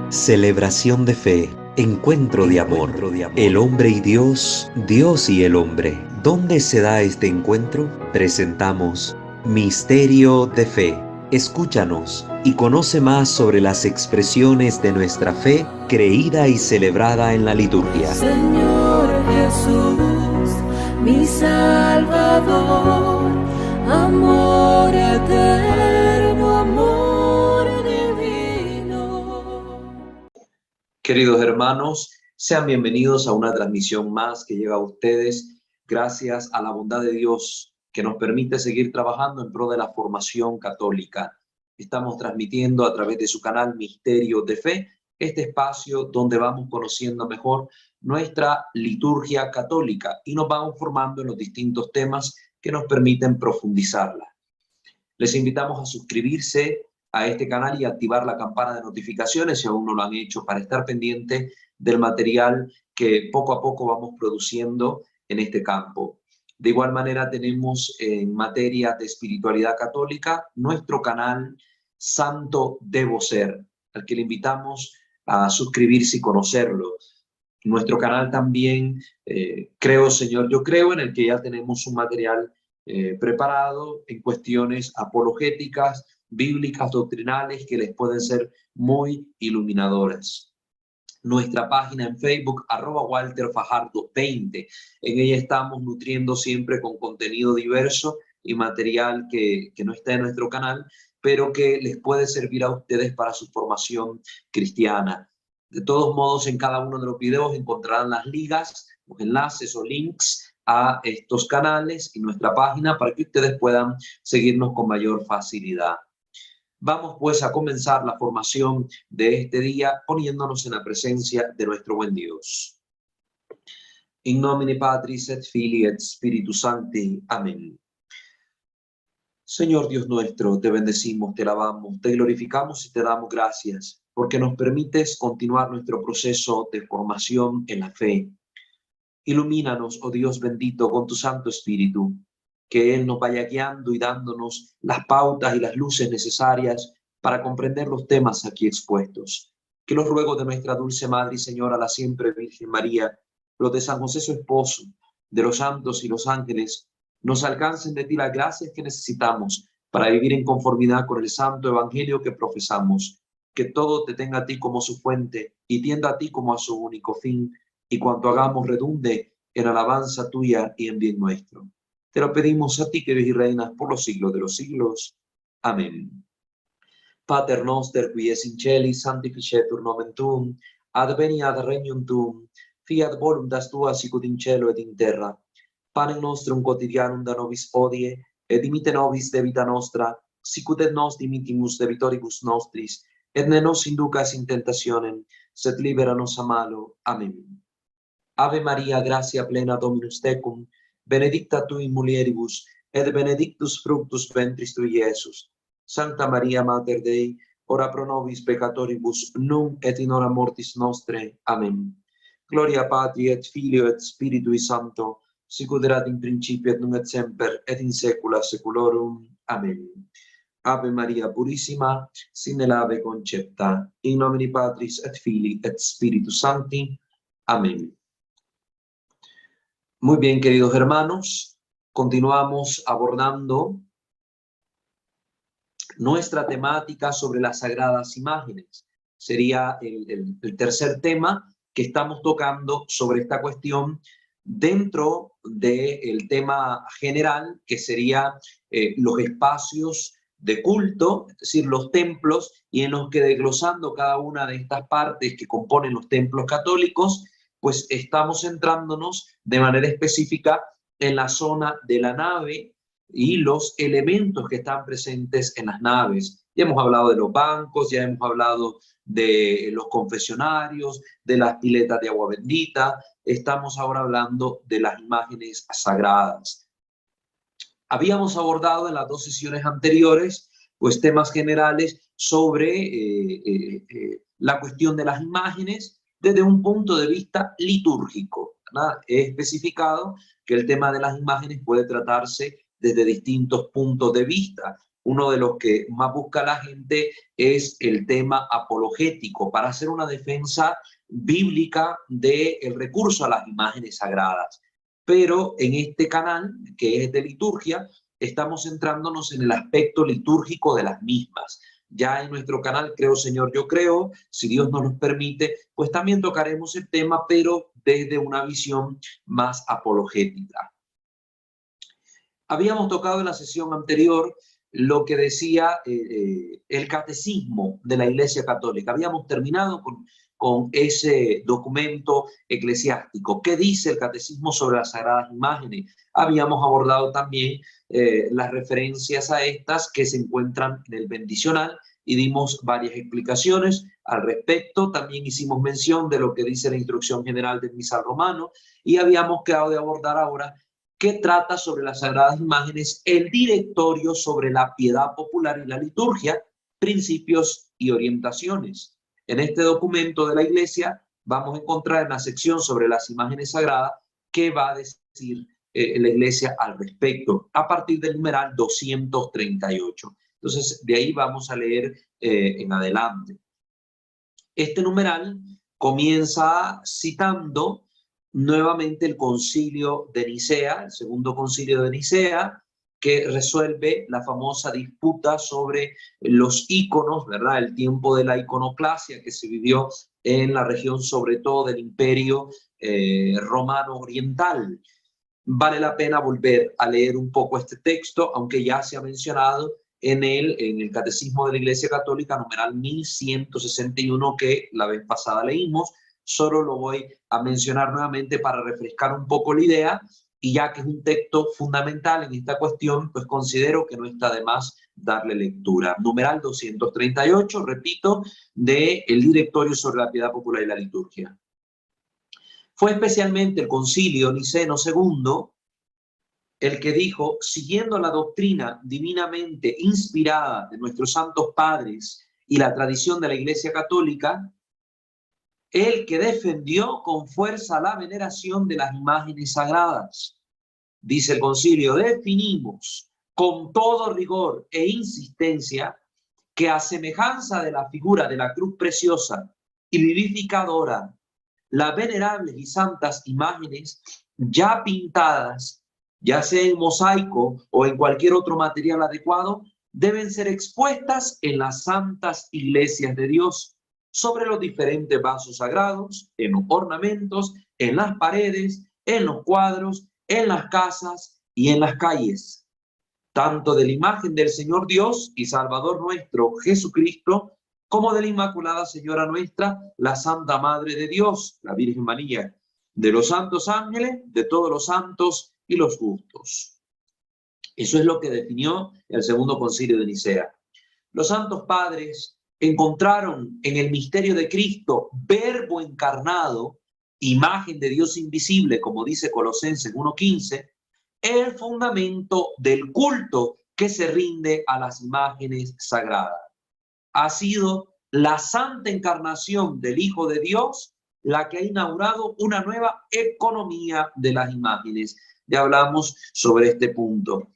Celebración de fe, encuentro de amor, el hombre y Dios, Dios y el hombre. ¿Dónde se da este encuentro? Presentamos Misterio de Fe. Escúchanos y conoce más sobre las expresiones de nuestra fe creída y celebrada en la liturgia. Señor Jesús, mi Salvador, amor eterno, amor divino. Queridos hermanos, sean bienvenidos a una transmisión más que llega a ustedes gracias a la bondad de Dios que nos permite seguir trabajando en pro de la formación católica. Estamos transmitiendo a través de su canal Misterio de Fe, este espacio donde vamos conociendo mejor nuestra liturgia católica y nos vamos formando en los distintos temas que nos permiten profundizarla. Les invitamos a suscribirse a este canal y activar la campana de notificaciones si aún no lo han hecho, para estar pendiente del material que poco a poco vamos produciendo en este campo. De igual manera tenemos en materia de espiritualidad católica nuestro canal Santo Debo Ser, al que le invitamos a suscribirse y conocerlo. Nuestro canal también, Creo Señor, Yo Creo, en el que ya tenemos un material preparado en cuestiones apologéticas, bíblicas, doctrinales, que les pueden ser muy iluminadoras. Nuestra página en Facebook, @WalterFajardo20. En ella estamos nutriendo siempre con contenido diverso y material que no está en nuestro canal, pero que les puede servir a ustedes para su formación cristiana. De todos modos, en cada uno de los videos encontrarán las ligas, los enlaces o links a estos canales y nuestra página para que ustedes puedan seguirnos con mayor facilidad. Vamos pues a comenzar la formación de este día poniéndonos en la presencia de nuestro buen Dios. In nomine Patris et Filii et Spiritus Sancti. Amén. Señor Dios nuestro, te bendecimos, te alabamos, te glorificamos y te damos gracias porque nos permites continuar nuestro proceso de formación en la fe. Ilumínanos, oh Dios bendito, con tu Santo Espíritu, que Él nos vaya guiando y dándonos las pautas y las luces necesarias para comprender los temas aquí expuestos. Que los ruegos de nuestra dulce Madre y Señora, la siempre Virgen María, los de San José su esposo, de los santos y los ángeles, nos alcancen de ti las gracias que necesitamos para vivir en conformidad con el santo evangelio que profesamos. Que todo te tenga a ti como su fuente y tienda a ti como a su único fin, y cuanto hagamos redunde en alabanza tuya y en bien nuestro. Te lo pedimos a ti, que vives y reinas por los siglos de los siglos. Amén. Pater noster, qui es in celis, sanctificetur nomen tuum, adveniat regnum tuum, fiat voluntas tua sicut in cielo et in terra. Panem nostrum quotidianum da nobis hodie, et dimite nobis debita nostra, sicut et nos dimitimus debitoribus nostris, et ne nos inducas in tentationem, sed libera nos a malo. Amén. Ave Maria, gratia plena, Dominus tecum, benedicta tu in mulieribus, et benedictus fructus ventris tui, Iesus. Sancta Maria, Mater Dei, ora pro nobis peccatoribus, nunc et in hora mortis nostre. Amen. Gloria Patri et Filio et Spiritui Sancto, sicut erat in principio et nunc et semper et in saecula saeculorum. Amen. Ave Maria Purissima, sine lave concepta, in nomine Patris et Filii et Spiritus Sancti. Amén. Muy bien, queridos hermanos, continuamos abordando nuestra temática sobre las sagradas imágenes. Sería el tercer tema que estamos tocando sobre esta cuestión dentro del tema general, que sería los espacios de culto, es decir, los templos, y en los que, desglosando cada una de estas partes que componen los templos católicos, pues estamos centrándonos de manera específica en la zona de la nave y los elementos que están presentes en las naves. Ya hemos hablado de los bancos, ya hemos hablado de los confesionarios, de las piletas de agua bendita. Estamos ahora hablando de las imágenes sagradas. Habíamos abordado en las dos sesiones anteriores pues temas generales sobre la cuestión de las imágenes desde un punto de vista litúrgico, ¿verdad? He especificado que el tema de las imágenes puede tratarse desde distintos puntos de vista. uno de los que más busca la gente es el tema apologético, para hacer una defensa bíblica del recurso a las imágenes sagradas. Pero en este canal, que es de liturgia, estamos centrándonos en el aspecto litúrgico de las mismas. Ya en nuestro canal Creo Señor, Yo Creo, si Dios nos lo permite, pues también tocaremos el tema, pero desde una visión más apologética. Habíamos tocado en la sesión anterior lo que decía el catecismo de la Iglesia Católica. Habíamos terminado con ese documento eclesiástico. ¿Qué dice el catecismo sobre las sagradas imágenes? Habíamos abordado también las referencias a estas que se encuentran en el bendicional y dimos varias explicaciones al respecto. También hicimos mención de lo que dice la instrucción general del misal romano y habíamos quedado de abordar ahora que trata sobre las sagradas imágenes el directorio sobre la piedad popular y la liturgia, principios y orientaciones. En este documento de la Iglesia vamos a encontrar en la sección sobre las imágenes sagradas qué va a decir la Iglesia al respecto, a partir del numeral 238. Entonces, de ahí vamos a leer en adelante. Este numeral comienza citando nuevamente el concilio de Nicea, el segundo concilio de Nicea, que resuelve la famosa disputa sobre los íconos, ¿verdad? El tiempo de la iconoclasia que se vivió en la región, sobre todo del Imperio Romano Oriental. Vale la pena volver a leer un poco este texto, aunque ya se ha mencionado en el Catecismo de la Iglesia Católica, numeral 1161, que la vez pasada leímos. Solo lo voy a mencionar nuevamente para refrescar un poco la idea, y ya que es un texto fundamental en esta cuestión, pues considero que no está de más darle lectura. Numeral 238, repito, del Directorio sobre la Piedad Popular y la Liturgia. Fue especialmente el Concilio Niceno II el que dijo, siguiendo la doctrina divinamente inspirada de nuestros santos padres y la tradición de la Iglesia Católica, el que defendió con fuerza la veneración de las imágenes sagradas. Dice el concilio, definimos con todo rigor e insistencia que a semejanza de la figura de la cruz preciosa y vivificadora, las venerables y santas imágenes ya pintadas, ya sea en mosaico o en cualquier otro material adecuado, deben ser expuestas en las santas iglesias de Dios, sobre los diferentes vasos sagrados, en los ornamentos, en las paredes, en los cuadros, en las casas y en las calles, tanto de la imagen del Señor Dios y Salvador nuestro Jesucristo, como de la Inmaculada Señora nuestra, la Santa Madre de Dios, la Virgen María, de los santos ángeles, de todos los santos y los justos. Eso es lo que definió el segundo concilio de Nicea. Los santos padres encontraron en el misterio de Cristo, verbo encarnado, imagen de Dios invisible, como dice Colosenses 1:15, el fundamento del culto que se rinde a las imágenes sagradas. Ha sido la santa encarnación del Hijo de Dios la que ha inaugurado una nueva economía de las imágenes. Ya hablamos sobre este punto.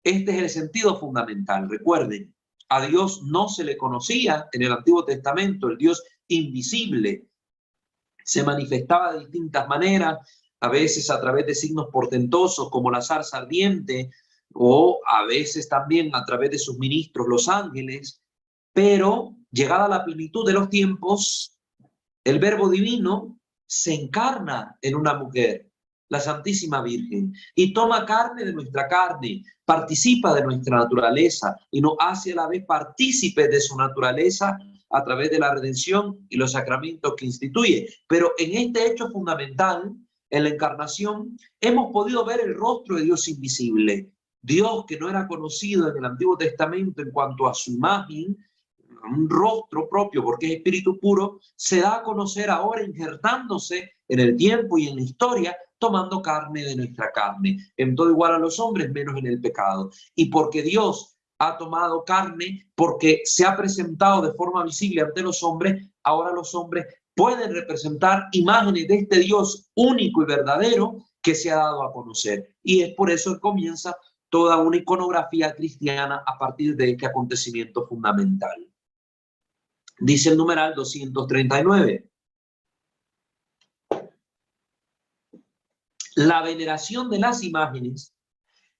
Este es el sentido fundamental. Recuerden, a Dios no se le conocía en el Antiguo Testamento, el Dios invisible. Se manifestaba de distintas maneras, a veces a través de signos portentosos como la zarza ardiente, o a veces también a través de sus ministros, los ángeles. Pero llegada la plenitud de los tiempos, el Verbo Divino se encarna en una mujer, la Santísima Virgen, y toma carne de nuestra carne, participa de nuestra naturaleza y nos hace a la vez partícipes de su naturaleza a través de la redención y los sacramentos que instituye. Pero en este hecho fundamental, en la encarnación, hemos podido ver el rostro de Dios invisible. Dios que no era conocido en el Antiguo Testamento en cuanto a su imagen, un rostro propio, porque es espíritu puro, se da a conocer ahora injertándose en el tiempo y en la historia, tomando carne de nuestra carne, en todo igual a los hombres, menos en el pecado. Y porque Dios ha tomado carne, porque se ha presentado de forma visible ante los hombres, ahora los hombres pueden representar imágenes de este Dios único y verdadero que se ha dado a conocer. Y es por eso que comienza toda una iconografía cristiana a partir de este acontecimiento fundamental. Dice el numeral 239. La veneración de las imágenes,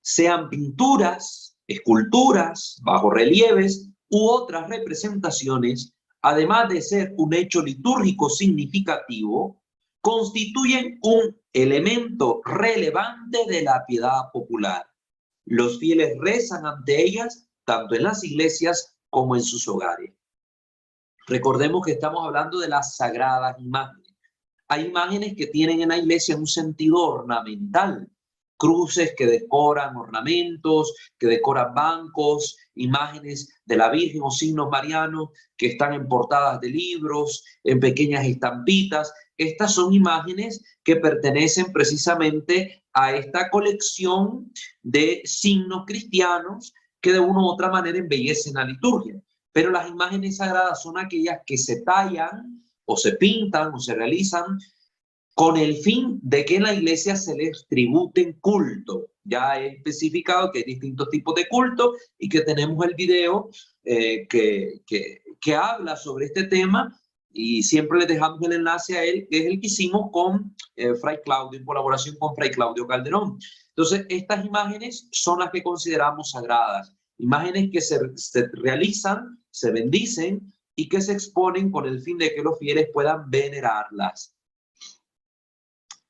sean pinturas, esculturas, bajorrelieves u otras representaciones, además de ser un hecho litúrgico significativo, constituyen un elemento relevante de la piedad popular. Los fieles rezan ante ellas tanto en las iglesias como en sus hogares. Recordemos que estamos hablando de las sagradas imágenes. Hay imágenes que tienen en la iglesia un sentido ornamental, cruces que decoran ornamentos, que decoran bancos, imágenes de la Virgen o signos marianos que están en portadas de libros, en pequeñas estampitas. Estas son imágenes que pertenecen precisamente a esta colección de signos cristianos que de una u otra manera embellecen la liturgia. Pero las imágenes sagradas son aquellas que se tallan o se pintan o se realizan con el fin de que en la iglesia se les tributen culto. Ya he especificado que hay distintos tipos de culto y que tenemos el video que habla sobre este tema, y siempre les dejamos el enlace a él, que es el que hicimos con Fray Claudio, en colaboración con Fray Claudio Calderón. Entonces, estas imágenes son las que consideramos sagradas, imágenes que se realizan, se bendicen y que se exponen con el fin de que los fieles puedan venerarlas.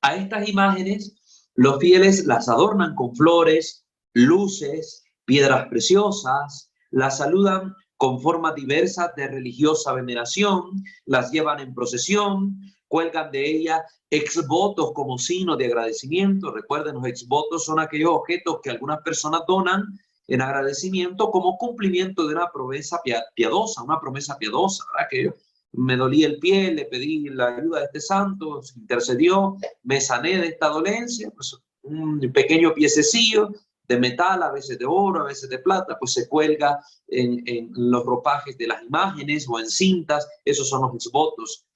A estas imágenes, los fieles las adornan con flores, luces, piedras preciosas, las saludan con formas diversas de religiosa veneración, las llevan en procesión, cuelgan de ellas exvotos como signo de agradecimiento. Recuerden, los exvotos son aquellos objetos que algunas personas donan en agradecimiento como cumplimiento de una promesa piadosa, ¿verdad? Que me dolía el pie, le pedí la ayuda de este santo, se intercedió, me sané de esta dolencia, pues un pequeño piececillo de metal, a veces de oro, a veces de plata, pues se cuelga en los ropajes de las imágenes o en cintas. Esos son los exvotos.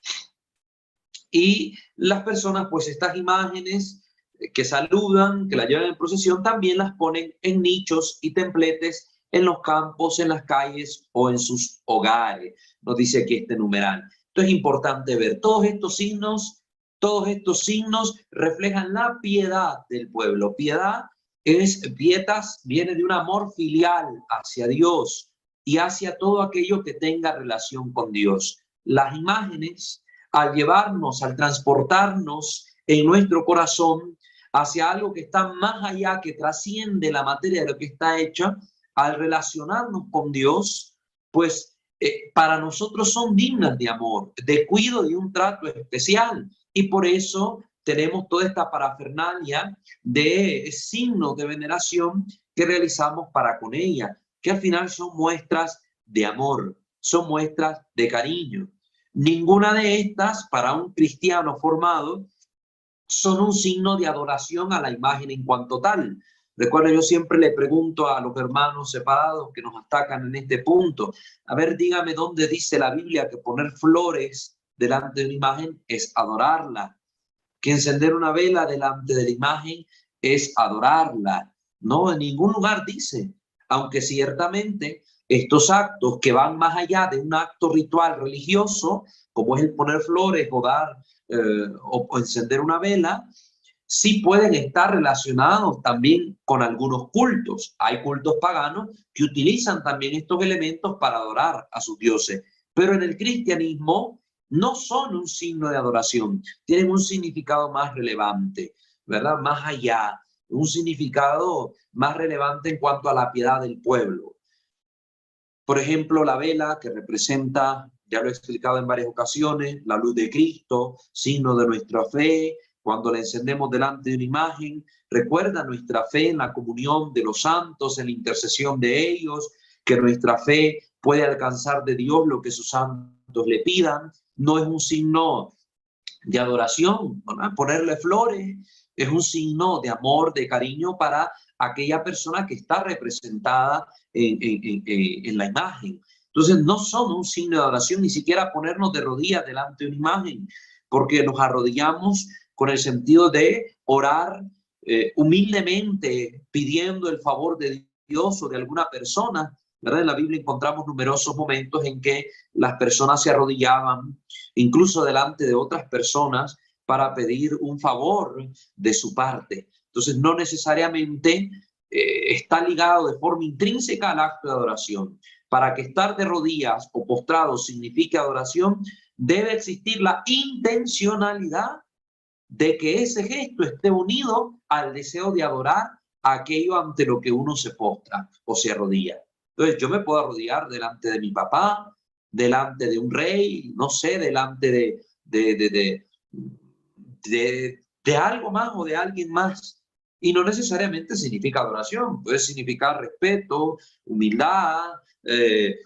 Y las personas, pues estas imágenes que saludan, que la llevan en procesión, también las ponen en nichos y templetes en los campos, en las calles o en sus hogares. Nos dice aquí este numeral. Entonces es importante ver todos estos signos reflejan la piedad del pueblo. Piedad es, pietas, viene de un amor filial hacia Dios y hacia todo aquello que tenga relación con Dios. Las imágenes, al llevarnos, al transportarnos en nuestro corazón hacia algo que está más allá, que trasciende la materia de lo que está hecha, al relacionarnos con Dios, pues para nosotros son dignas de amor, de cuidado y un trato especial. Y por eso tenemos toda esta parafernalia de signos de veneración que realizamos para con ella, que al final son muestras de amor, son muestras de cariño. Ninguna de estas, para un cristiano formado, son un signo de adoración a la imagen en cuanto tal. Recuerda, yo siempre le pregunto a los hermanos separados que nos atacan en este punto, a ver, dígame dónde dice la Biblia que poner flores delante de una imagen es adorarla, que encender una vela delante de la imagen es adorarla. No, en ningún lugar dice, aunque ciertamente estos actos que van más allá de un acto ritual religioso, como es el poner flores o dar o encender una vela, sí pueden estar relacionados también con algunos cultos. Hay cultos paganos que utilizan también estos elementos para adorar a sus dioses, pero en el cristianismo no son un signo de adoración, tienen un significado más relevante, ¿verdad? Más allá, un significado más relevante en cuanto a la piedad del pueblo. Por ejemplo, la vela, que representa, ya lo he explicado en varias ocasiones, la luz de Cristo, signo de nuestra fe. Cuando la encendemos delante de una imagen, recuerda nuestra fe en la comunión de los santos, en la intercesión de ellos, que nuestra fe puede alcanzar de Dios lo que sus santos le pidan. No es un signo de adoración, ¿verdad? Ponerle flores es un signo de amor, de cariño para aquella persona que está representada en la imagen. Entonces no son un signo de adoración, ni siquiera ponernos de rodillas delante de una imagen, porque nos arrodillamos con el sentido de orar humildemente pidiendo el favor de Dios o de alguna persona, ¿verdad? En la Biblia encontramos numerosos momentos en que las personas se arrodillaban, incluso delante de otras personas, para pedir un favor de su parte. Entonces, no necesariamente está ligado de forma intrínseca al acto de adoración. Para que estar de rodillas o postrado signifique adoración, debe existir la intencionalidad de que ese gesto esté unido al deseo de adorar aquello ante lo que uno se postra o se arrodilla. Entonces, yo me puedo arrodillar delante de mi papá, delante de un rey, no sé, delante de algo más o de alguien más. Y no necesariamente significa adoración, puede significar respeto, humildad,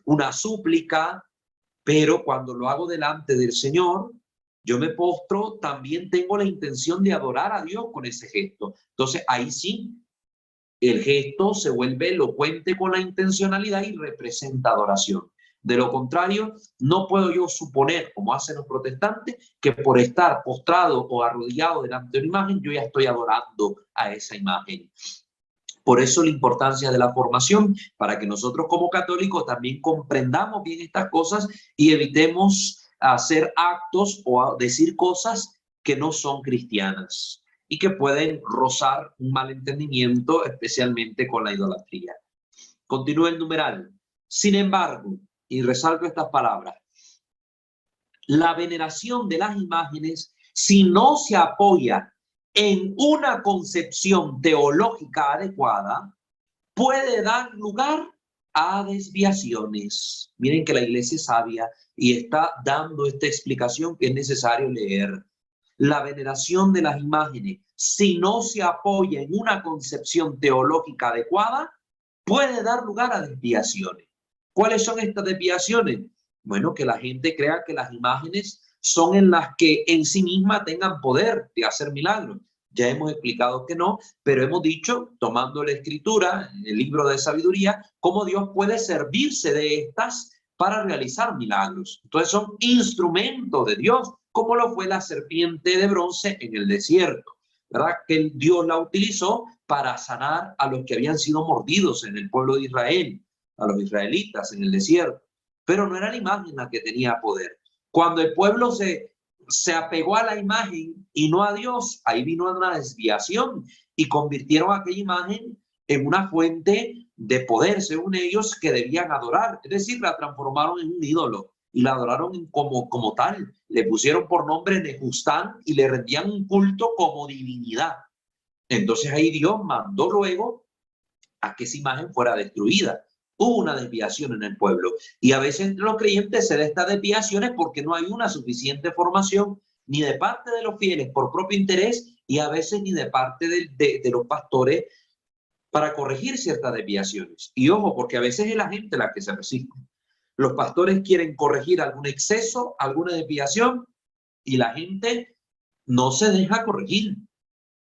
una súplica, pero cuando lo hago delante del Señor, yo me postro, también tengo la intención de adorar a Dios con ese gesto. Entonces, ahí sí, el gesto se vuelve elocuente con la intencionalidad y representa adoración. De lo contrario, no puedo yo suponer, como hacen los protestantes, que por estar postrado o arrodillado delante de una imagen, yo ya estoy adorando a esa imagen. Por eso la importancia de la formación, para que nosotros como católicos también comprendamos bien estas cosas y evitemos hacer actos o decir cosas que no son cristianas y que pueden rozar un malentendimiento, especialmente con la idolatría. Continúa el numeral. Sin embargo, y resalto estas palabras, la veneración de las imágenes, si no se apoya en una concepción teológica adecuada, puede dar lugar a desviaciones. Miren que la iglesia es sabia y está dando esta explicación que es necesario leer. La veneración de las imágenes, si no se apoya en una concepción teológica adecuada, puede dar lugar a desviaciones. ¿Cuáles son estas desviaciones? Bueno, que la gente crea que las imágenes son en las que en sí mismas tengan poder de hacer milagros. Ya hemos explicado que no, pero hemos dicho, tomando la escritura, el libro de sabiduría, cómo Dios puede servirse de estas para realizar milagros. Entonces son instrumentos de Dios, como lo fue la serpiente de bronce en el desierto, ¿verdad? Que Dios la utilizó para sanar a los que habían sido mordidos en el pueblo de Israel, a los israelitas en el desierto. Pero no era la imagen la que tenía poder. Cuando el pueblo se apegó a la imagen y no a Dios, ahí vino una desviación y convirtieron aquella imagen en una fuente de poder, según ellos, que debían adorar. Es decir, la transformaron en un ídolo y la adoraron como tal. Le pusieron por nombre Nehustán y le rendían un culto como divinidad. Entonces ahí Dios mandó luego a que esa imagen fuera destruida. Hubo una desviación en el pueblo y a veces entre los creyentes se da estas desviaciones porque no hay una suficiente formación ni de parte de los fieles por propio interés y a veces ni de parte de los pastores para corregir ciertas desviaciones. Y ojo, porque a veces es la gente la que se resiste. Los pastores quieren corregir algún exceso, alguna desviación y la gente no se deja corregir.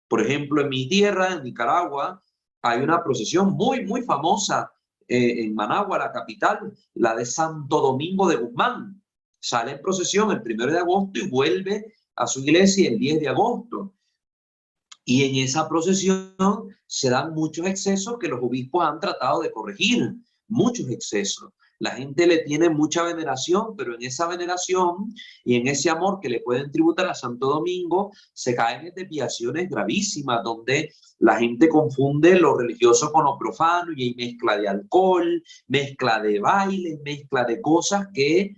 Por ejemplo, en mi tierra, en Nicaragua, hay una procesión muy famosa en Managua, la capital, la de Santo Domingo de Guzmán. Sale en procesión el 1 de agosto y vuelve a su iglesia el 10 de agosto. Y en esa procesión se dan muchos excesos que los obispos han tratado de corregir, muchos excesos. La gente le tiene mucha veneración, pero en esa veneración y en ese amor que le pueden tributar a Santo Domingo, se caen en desviaciones gravísimas, donde la gente confunde lo religioso con lo profano y hay mezcla de alcohol, mezcla de baile, mezcla de cosas que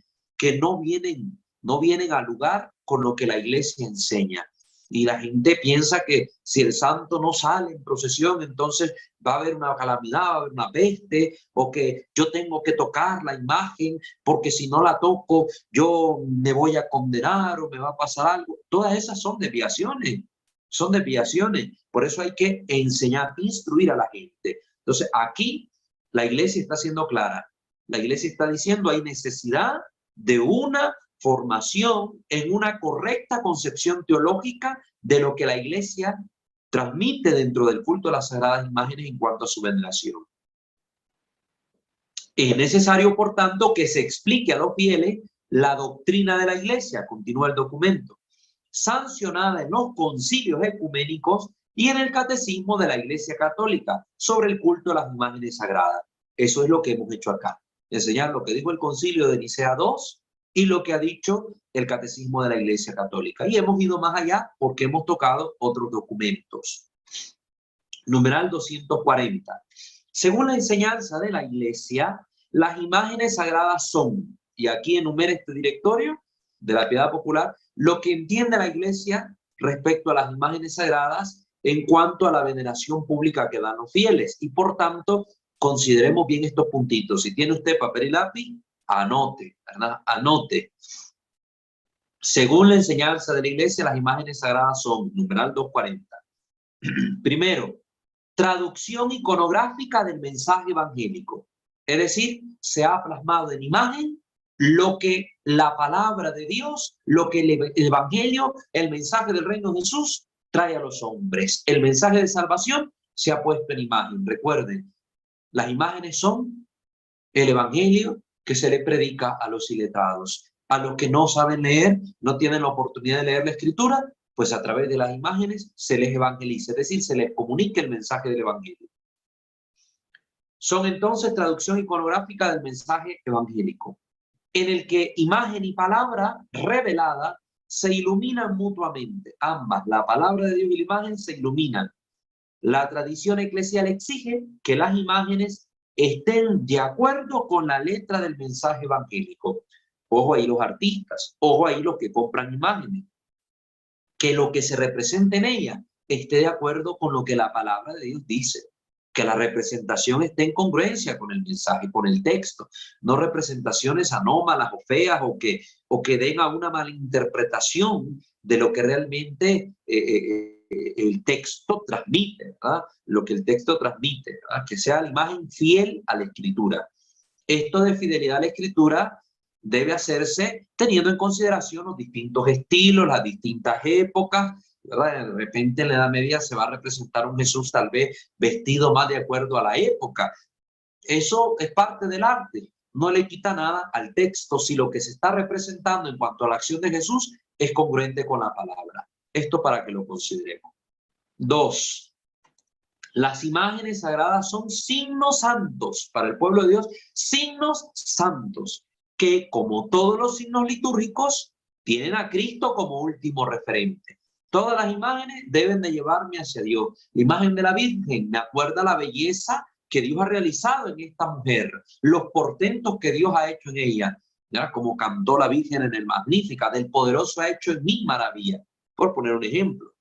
no vienen al lugar con lo que la iglesia enseña. Y la gente piensa que si el santo no sale en procesión, entonces va a haber una calamidad, va a haber una peste, o que yo tengo que tocar la imagen, porque si no la toco, yo me voy a condenar o me va a pasar algo. Todas esas son desviaciones, son desviaciones. Por eso hay que enseñar, instruir a la gente. Entonces, aquí la iglesia está siendo clara. La iglesia está diciendo hay necesidad de una formación en una correcta concepción teológica de lo que la iglesia transmite dentro del culto a las sagradas imágenes en cuanto a su veneración. Es necesario, por tanto, que se explique a los fieles la doctrina de la iglesia, continúa el documento, sancionada en los concilios ecuménicos y en el Catecismo de la Iglesia Católica sobre el culto a las imágenes sagradas. Eso es lo que hemos hecho acá. Enseñar lo que dijo el Concilio de Nicea II y lo que ha dicho el Catecismo de la Iglesia Católica. Y hemos ido más allá porque hemos tocado otros documentos. Numeral 240. Según la enseñanza de la Iglesia, las imágenes sagradas son, y aquí enumera este directorio de la piedad popular, lo que entiende la Iglesia respecto a las imágenes sagradas en cuanto a la veneración pública que dan los fieles. Y por tanto, consideremos bien estos puntitos. Si tiene usted papel y lápiz, anote, ¿verdad? Anote. Según la enseñanza de la Iglesia, las imágenes sagradas son, numeral 240. Primero, traducción iconográfica del mensaje evangélico. Es decir, se ha plasmado en imagen lo que la palabra de Dios, lo que el evangelio, el mensaje del reino de Jesús trae a los hombres. El mensaje de salvación se ha puesto en imagen. Recuerden, las imágenes son el evangelio que se le predica a los iletrados. A los que no saben leer, no tienen la oportunidad de leer la escritura, pues a través de las imágenes se les evangeliza, es decir, se les comunica el mensaje del evangelio. Son entonces traducción iconográfica del mensaje evangélico, en el que imagen y palabra revelada se iluminan mutuamente. Ambas, la palabra de Dios y la imagen, se iluminan. La tradición eclesial exige que las imágenes estén de acuerdo con la letra del mensaje evangélico. Ojo ahí los artistas, ojo ahí los que compran imágenes. Que lo que se represente en ella esté de acuerdo con lo que la palabra de Dios dice. Que la representación esté en congruencia con el mensaje, con el texto. No representaciones anómalas o feas o que den a una malinterpretación de lo que realmente el texto transmite, ¿verdad? Lo que el texto transmite, ¿verdad? Que sea la imagen fiel a la escritura. Esto de fidelidad a la escritura debe hacerse teniendo en consideración los distintos estilos, las distintas épocas, ¿verdad? De repente en la Edad Media se va a representar un Jesús tal vez vestido más de acuerdo a la época. Eso es parte del arte, no le quita nada al texto si lo que se está representando en cuanto a la acción de Jesús es congruente con la palabra. Esto para que lo consideremos. 2. Las imágenes sagradas son signos santos para el pueblo de Dios, signos santos que, como todos los signos litúrgicos, tienen a Cristo como último referente. Todas las imágenes deben de llevarme hacia Dios. La imagen de la Virgen me acuerda la belleza que Dios ha realizado en esta mujer, los portentos que Dios ha hecho en ella, ¿ya? Como cantó la Virgen en el Magnífica, del poderoso ha hecho en mí maravilla, por poner un ejemplo.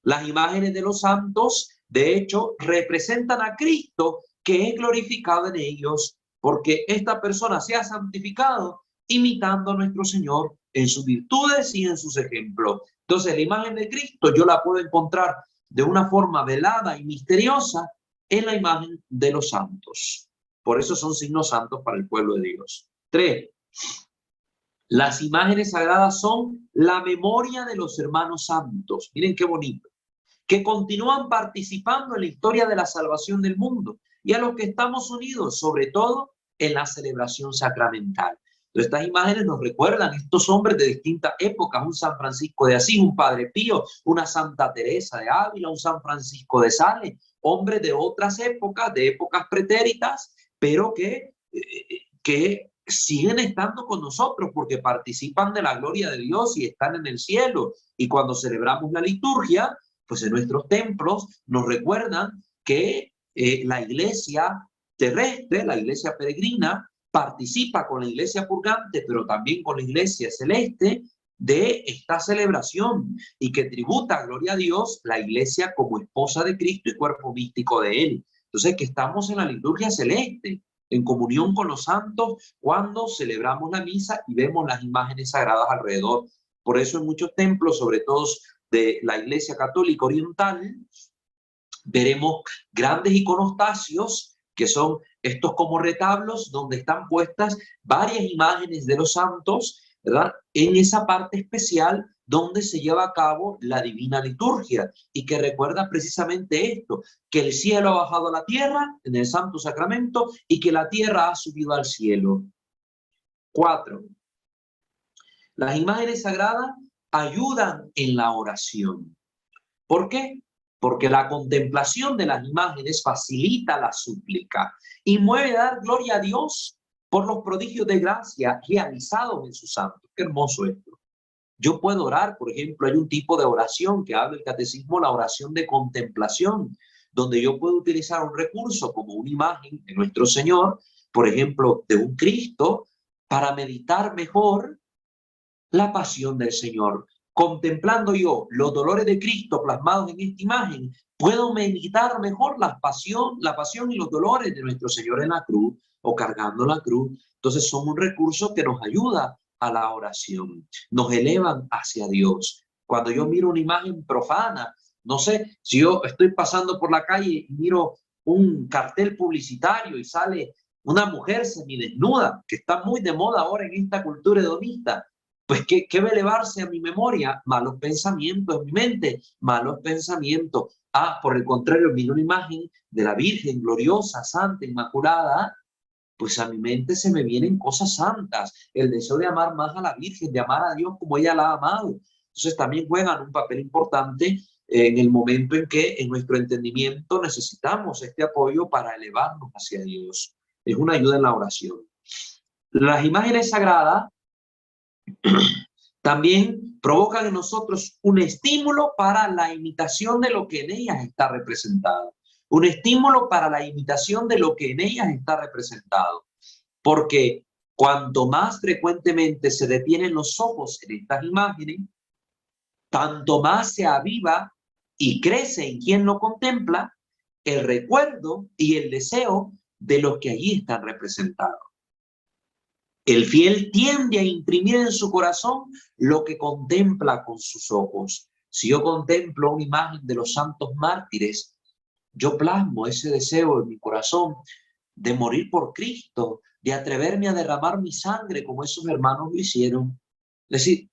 Las imágenes de los santos, de hecho, representan a Cristo que es glorificado en ellos, porque esta persona se ha santificado imitando a nuestro Señor en sus virtudes y en sus ejemplos. Entonces, la imagen de Cristo yo la puedo encontrar de una forma velada y misteriosa en la imagen de los santos. Por eso son signos santos para el pueblo de Dios. 3. Las imágenes sagradas son la memoria de los hermanos santos. Miren qué bonito. Que continúan participando en la historia de la salvación del mundo y a los que estamos unidos, sobre todo en la celebración sacramental. Entonces, estas imágenes nos recuerdan estos hombres de distintas épocas, un San Francisco de Asís, un Padre Pío, una Santa Teresa de Ávila, un San Francisco de Sales, hombres de otras épocas, de épocas pretéritas, pero que siguen estando con nosotros porque participan de la gloria de Dios y están en el cielo. Y cuando celebramos la liturgia, pues en nuestros templos nos recuerdan que la iglesia terrestre, la iglesia peregrina, participa con la iglesia purgante, pero también con la iglesia celeste de esta celebración y que tributa gloria a Dios la iglesia como esposa de Cristo y cuerpo místico de Él. Entonces, que estamos en la liturgia celeste, en comunión con los santos, cuando celebramos la misa y vemos las imágenes sagradas alrededor. Por eso en muchos templos, sobre todo de la Iglesia Católica Oriental, veremos grandes iconostasios, que son estos como retablos donde están puestas varias imágenes de los santos, ¿verdad? En esa parte especial donde se lleva a cabo la divina liturgia y que recuerda precisamente esto, que el cielo ha bajado a la tierra en el Santo Sacramento y que la tierra ha subido al cielo. 4. Las imágenes sagradas ayudan en la oración. ¿Por qué? porque la contemplación de las imágenes facilita la súplica y mueve a dar gloria a Dios por los prodigios de gracia realizados en sus santos. Qué hermoso esto. Yo puedo orar, por ejemplo, hay un tipo de oración que habla el catecismo, la oración de contemplación, donde yo puedo utilizar un recurso como una imagen de nuestro Señor, por ejemplo, de un Cristo, para meditar mejor la pasión del Señor. Contemplando yo los dolores de Cristo plasmados en esta imagen, puedo meditar mejor la pasión y los dolores de nuestro Señor en la cruz o cargando la cruz. Entonces son un recurso que nos ayuda a la oración, nos elevan hacia Dios. Cuando yo miro una imagen profana, no sé, si yo estoy pasando por la calle y miro un cartel publicitario y sale una mujer semidesnuda, que está muy de moda ahora en esta cultura hedonista, pues ¿qué va a elevarse a mi memoria? Malos pensamientos en mi mente, malos pensamientos. Por el contrario, miro una imagen de la Virgen gloriosa, santa, inmaculada, pues a mi mente se me vienen cosas santas, el deseo de amar más a la Virgen, de amar a Dios como ella la ha amado. Entonces también juegan un papel importante en el momento en que en nuestro entendimiento necesitamos este apoyo para elevarnos hacia Dios. Es una ayuda en la oración. Las imágenes sagradas también provocan en nosotros un estímulo para la imitación de lo que en ellas está representado. Un estímulo para la imitación de lo que en ellas está representado. Porque cuanto más frecuentemente se detienen los ojos en estas imágenes, tanto más se aviva y crece en quien lo contempla el recuerdo y el deseo de los que allí están representados. El fiel tiende a imprimir en su corazón lo que contempla con sus ojos. Si yo contemplo una imagen de los santos mártires, yo plasmo ese deseo en mi corazón de morir por Cristo, de atreverme a derramar mi sangre como esos hermanos lo hicieron. Es decir,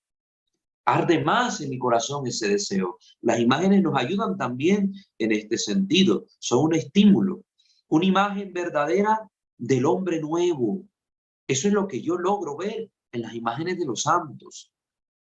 arde más en mi corazón ese deseo. Las imágenes nos ayudan también en este sentido. Son un estímulo, una imagen verdadera del hombre nuevo. Eso es lo que yo logro ver en las imágenes de los santos.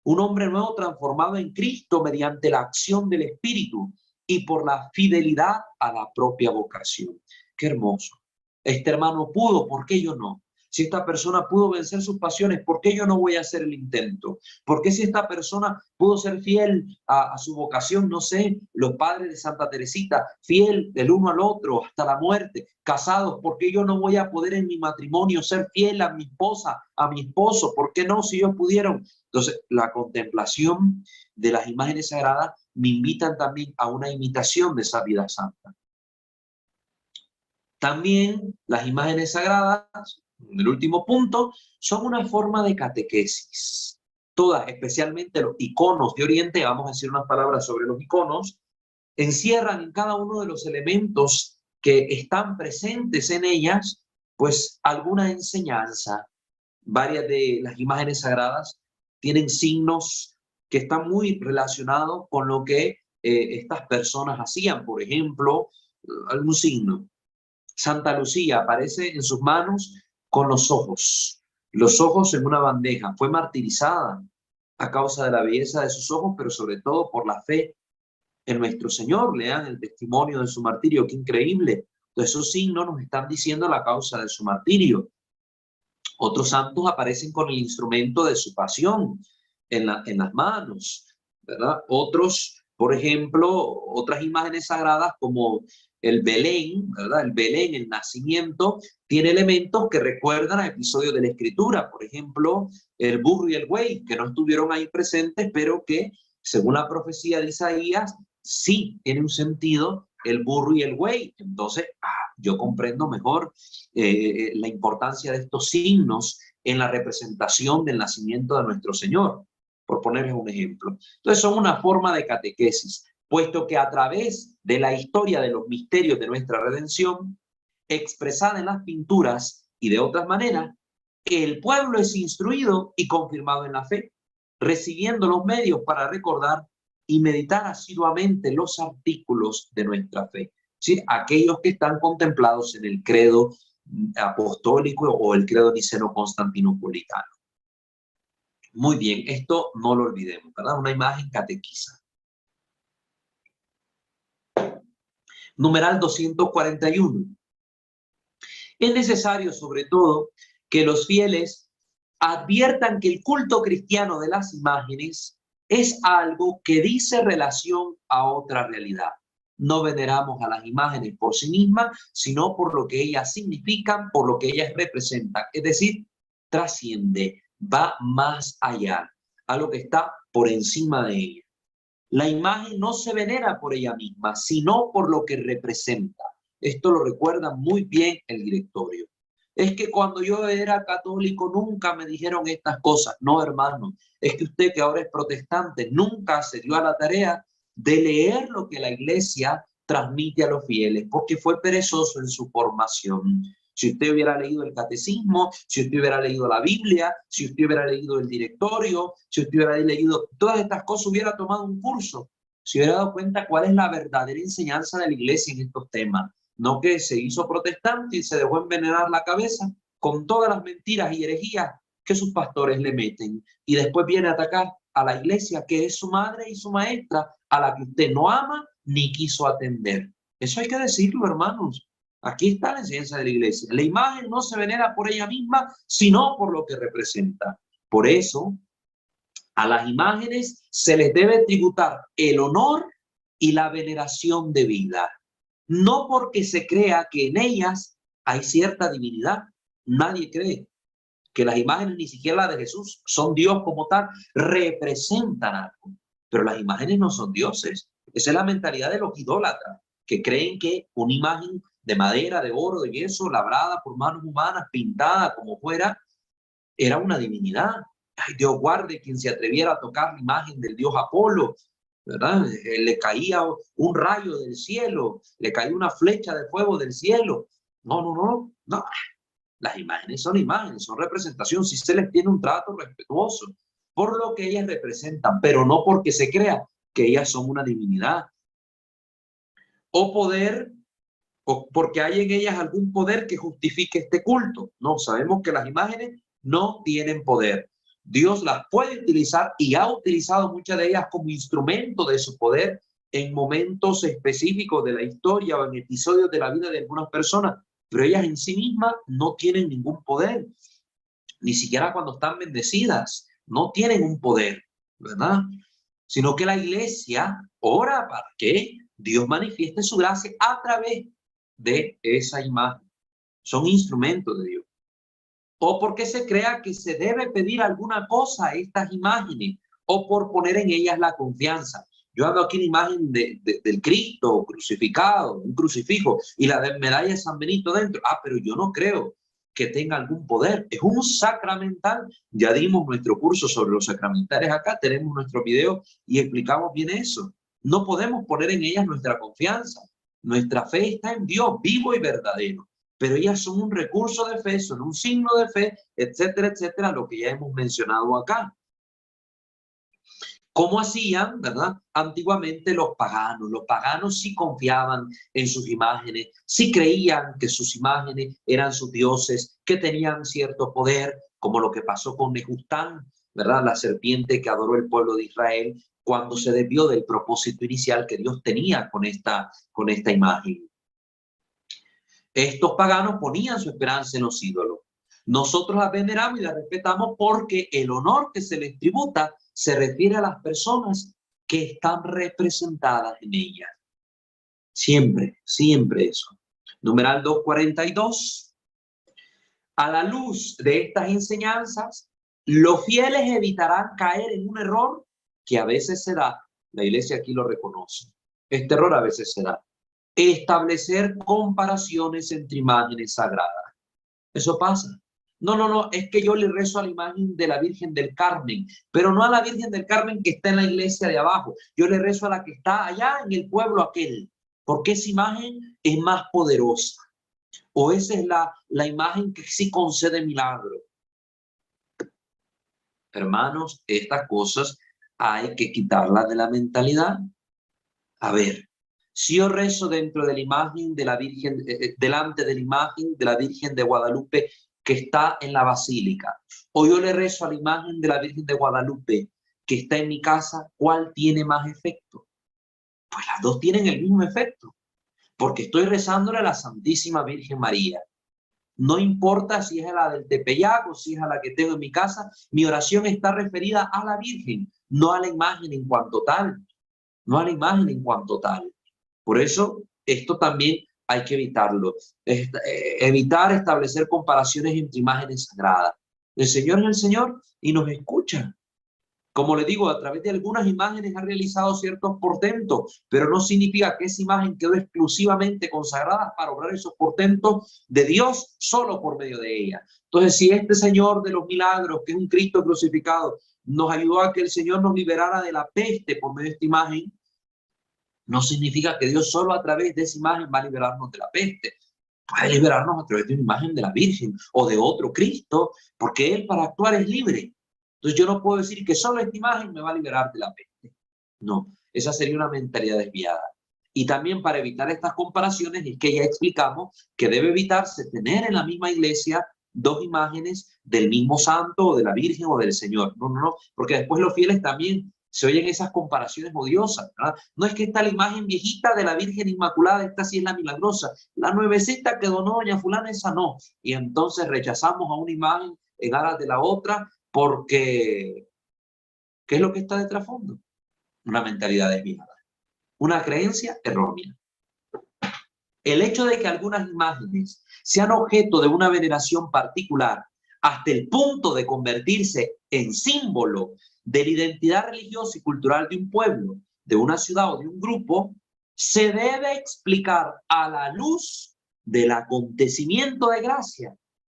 Un hombre nuevo transformado en Cristo mediante la acción del Espíritu y por la fidelidad a la propia vocación. Qué hermoso. Este hermano pudo, ¿por qué yo no? Si esta persona pudo vencer sus pasiones, ¿por qué yo no voy a hacer el intento? ¿Por qué si esta persona pudo ser fiel a su vocación, no sé, los padres de Santa Teresita, fiel del uno al otro hasta la muerte, casados, ¿por qué yo no voy a poder en mi matrimonio ser fiel a mi esposa, a mi esposo? ¿Por qué no si ellos pudieron? Entonces, la contemplación de las imágenes sagradas me invitan también a una imitación de esa vida santa. También las imágenes sagradas, el último punto, son una forma de catequesis. Todas, especialmente los iconos de Oriente, vamos a decir unas palabras sobre los iconos, encierran en cada uno de los elementos que están presentes en ellas, pues alguna enseñanza. Varias de las imágenes sagradas tienen signos que están muy relacionados con lo que estas personas hacían. Por ejemplo, algún signo. Santa Lucía aparece en sus manos con los ojos en una bandeja. Fue martirizada a causa de la belleza de sus ojos, pero sobre todo por la fe en nuestro Señor. Lean el testimonio de su martirio, qué increíble. Entonces, esos signos nos están diciendo la causa de su martirio. Otros santos aparecen con el instrumento de su pasión en las manos, ¿verdad? Otros, por ejemplo, otras imágenes sagradas como el Belén, ¿verdad? El Belén, el nacimiento, tiene elementos que recuerdan a episodios de la Escritura. Por ejemplo, el burro y el buey, que no estuvieron ahí presentes, pero que, según la profecía de Isaías, sí tiene un sentido el burro y el buey. Entonces, yo comprendo mejor la importancia de estos signos en la representación del nacimiento de nuestro Señor, por ponerles un ejemplo. Entonces, son una forma de catequesis, puesto que a través de la historia de los misterios de nuestra redención, expresada en las pinturas y de otras maneras, el pueblo es instruido y confirmado en la fe, recibiendo los medios para recordar y meditar asiduamente los artículos de nuestra fe. ¿Sí? Aquellos que están contemplados en el credo apostólico o el credo niceno-constantinopolitano. Muy bien, esto no lo olvidemos, ¿verdad? Una imagen catequiza. Numeral 241. Es necesario, sobre todo, que los fieles adviertan que el culto cristiano de las imágenes es algo que dice relación a otra realidad. No veneramos a las imágenes por sí mismas, sino por lo que ellas significan, por lo que ellas representan. Es decir, trasciende, va más allá, a lo que está por encima de ella. La imagen no se venera por ella misma, sino por lo que representa. Esto lo recuerda muy bien el directorio. Es que cuando yo era católico nunca me dijeron estas cosas. No, hermano, es que usted que ahora es protestante nunca se dio a la tarea de leer lo que la iglesia transmite a los fieles, porque fue perezoso en su formación. Si usted hubiera leído el catecismo, si usted hubiera leído la Biblia, si usted hubiera leído el directorio, si usted hubiera leído todas estas cosas, hubiera tomado un curso, se hubiera dado cuenta cuál es la verdadera enseñanza de la iglesia en estos temas. No que se hizo protestante y se dejó envenenar la cabeza con todas las mentiras y herejías que sus pastores le meten. Y después viene a atacar a la iglesia, que es su madre y su maestra, a la que usted no ama ni quiso atender. Eso hay que decirlo, hermanos. Aquí está la enseñanza de la iglesia. La imagen no se venera por ella misma, sino por lo que representa. Por eso, a las imágenes se les debe tributar el honor y la veneración debida. No porque se crea que en ellas hay cierta divinidad. Nadie cree que las imágenes, ni siquiera las de Jesús, son Dios como tal, representan algo. Pero las imágenes no son dioses. Esa es la mentalidad de los idólatras, que creen que una imagen de madera, de oro, de yeso, labrada por manos humanas, pintada como fuera, era una divinidad. Ay, Dios guarde quien se atreviera a tocar la imagen del dios Apolo, ¿verdad? Le caía un rayo del cielo, le caía una flecha de fuego del cielo. No, no, no, no. Las imágenes, son representación. Si se les tiene un trato respetuoso por lo que ellas representan, pero no porque se crea que ellas son una divinidad. O poder, o porque hay en ellas algún poder que justifique este culto. No, sabemos que las imágenes no tienen poder. Dios las puede utilizar y ha utilizado muchas de ellas como instrumento de su poder en momentos específicos de la historia o en episodios de la vida de algunas personas, pero ellas en sí mismas no tienen ningún poder, ni siquiera cuando están bendecidas, no tienen un poder, ¿verdad? Sino que la iglesia ora para que Dios manifieste su gracia a través de esa imagen. Son instrumentos de Dios. O porque se crea que se debe pedir alguna cosa a estas imágenes, o por poner en ellas la confianza. Yo hago aquí una imagen del Cristo crucificado, un crucifijo, y la de medalla de San Benito dentro. Ah, pero yo no creo que tenga algún poder. Es un sacramental. Ya dimos nuestro curso sobre los sacramentales acá, tenemos nuestro video y explicamos bien eso. No podemos poner en ellas nuestra confianza. Nuestra fe está en Dios vivo y verdadero, pero ellas son un recurso de fe, son un signo de fe, etcétera, etcétera, lo que ya hemos mencionado acá. ¿Cómo hacían, verdad? Antiguamente los paganos. Los paganos sí confiaban en sus imágenes, sí creían que sus imágenes eran sus dioses, que tenían cierto poder, como lo que pasó con Nejustán, ¿verdad? La serpiente que adoró el pueblo de Israel cuando se desvió del propósito inicial que Dios tenía con esta imagen. Estos paganos ponían su esperanza en los ídolos. Nosotros la veneramos y la respetamos porque el honor que se les tributa se refiere a las personas que están representadas en ella. Siempre, siempre eso. Numeral 242. A la luz de estas enseñanzas, los fieles evitarán caer en un error que a veces se da. La iglesia aquí lo reconoce. Este error a veces se da. Establecer comparaciones entre imágenes sagradas. Eso pasa. No, no, no, es que yo le rezo a la imagen de la Virgen del Carmen, pero no a la Virgen del Carmen que está en la iglesia de abajo. Yo le rezo a la que está allá en el pueblo aquel, porque esa imagen es más poderosa. O esa es la imagen que sí concede milagro. Hermanos, estas cosas hay que quitarlas de la mentalidad. A ver, si yo rezo dentro de la imagen de la Virgen, delante de la imagen de la Virgen de Guadalupe que está en la basílica, o yo le rezo a la imagen de la Virgen de Guadalupe que está en mi casa, ¿cuál tiene más efecto? Pues las dos tienen el mismo efecto. porque estoy rezándole a la Santísima Virgen María. No importa si es a la del Tepeyac o si es a la que tengo en mi casa, mi oración está referida a la Virgen, no a la imagen en cuanto tal, no a la imagen en cuanto tal. Por eso, esto también hay que evitarlo. Evitar establecer comparaciones entre imágenes sagradas. El Señor es el Señor y nos escucha. Como le digo, a través de algunas imágenes ha realizado ciertos portentos, pero no significa que esa imagen quedó exclusivamente consagrada para obrar esos portentos de Dios solo por medio de ella. Entonces, si este Señor de los milagros, que es un Cristo crucificado, nos ayudó a que el Señor nos liberara de la peste por medio de esta imagen, no significa que Dios solo a través de esa imagen va a liberarnos de la peste. Puede liberarnos a través de una imagen de la Virgen o de otro Cristo, porque Él para actuar es libre. Entonces yo no puedo decir que solo esta imagen me va a liberar de la peste. No, esa sería una mentalidad desviada. Y también para evitar estas comparaciones es que ya explicamos que debe evitarse tener en la misma iglesia dos imágenes del mismo santo o de la Virgen o del Señor. No, no, no, porque después los fieles también se oyen esas comparaciones odiosas, ¿verdad? No es que está la imagen viejita de la Virgen Inmaculada, esta sí es la milagrosa, la nuevecita que donó doña fulana, esa no. Y entonces rechazamos a una imagen en aras de la otra porque, ¿qué es lo que está de trasfondo? Una mentalidad desviada, una creencia errónea. El hecho de que algunas imágenes sean objeto de una veneración particular hasta el punto de convertirse en símbolo de la identidad religiosa y cultural de un pueblo, de una ciudad o de un grupo, se debe explicar a la luz del acontecimiento de gracia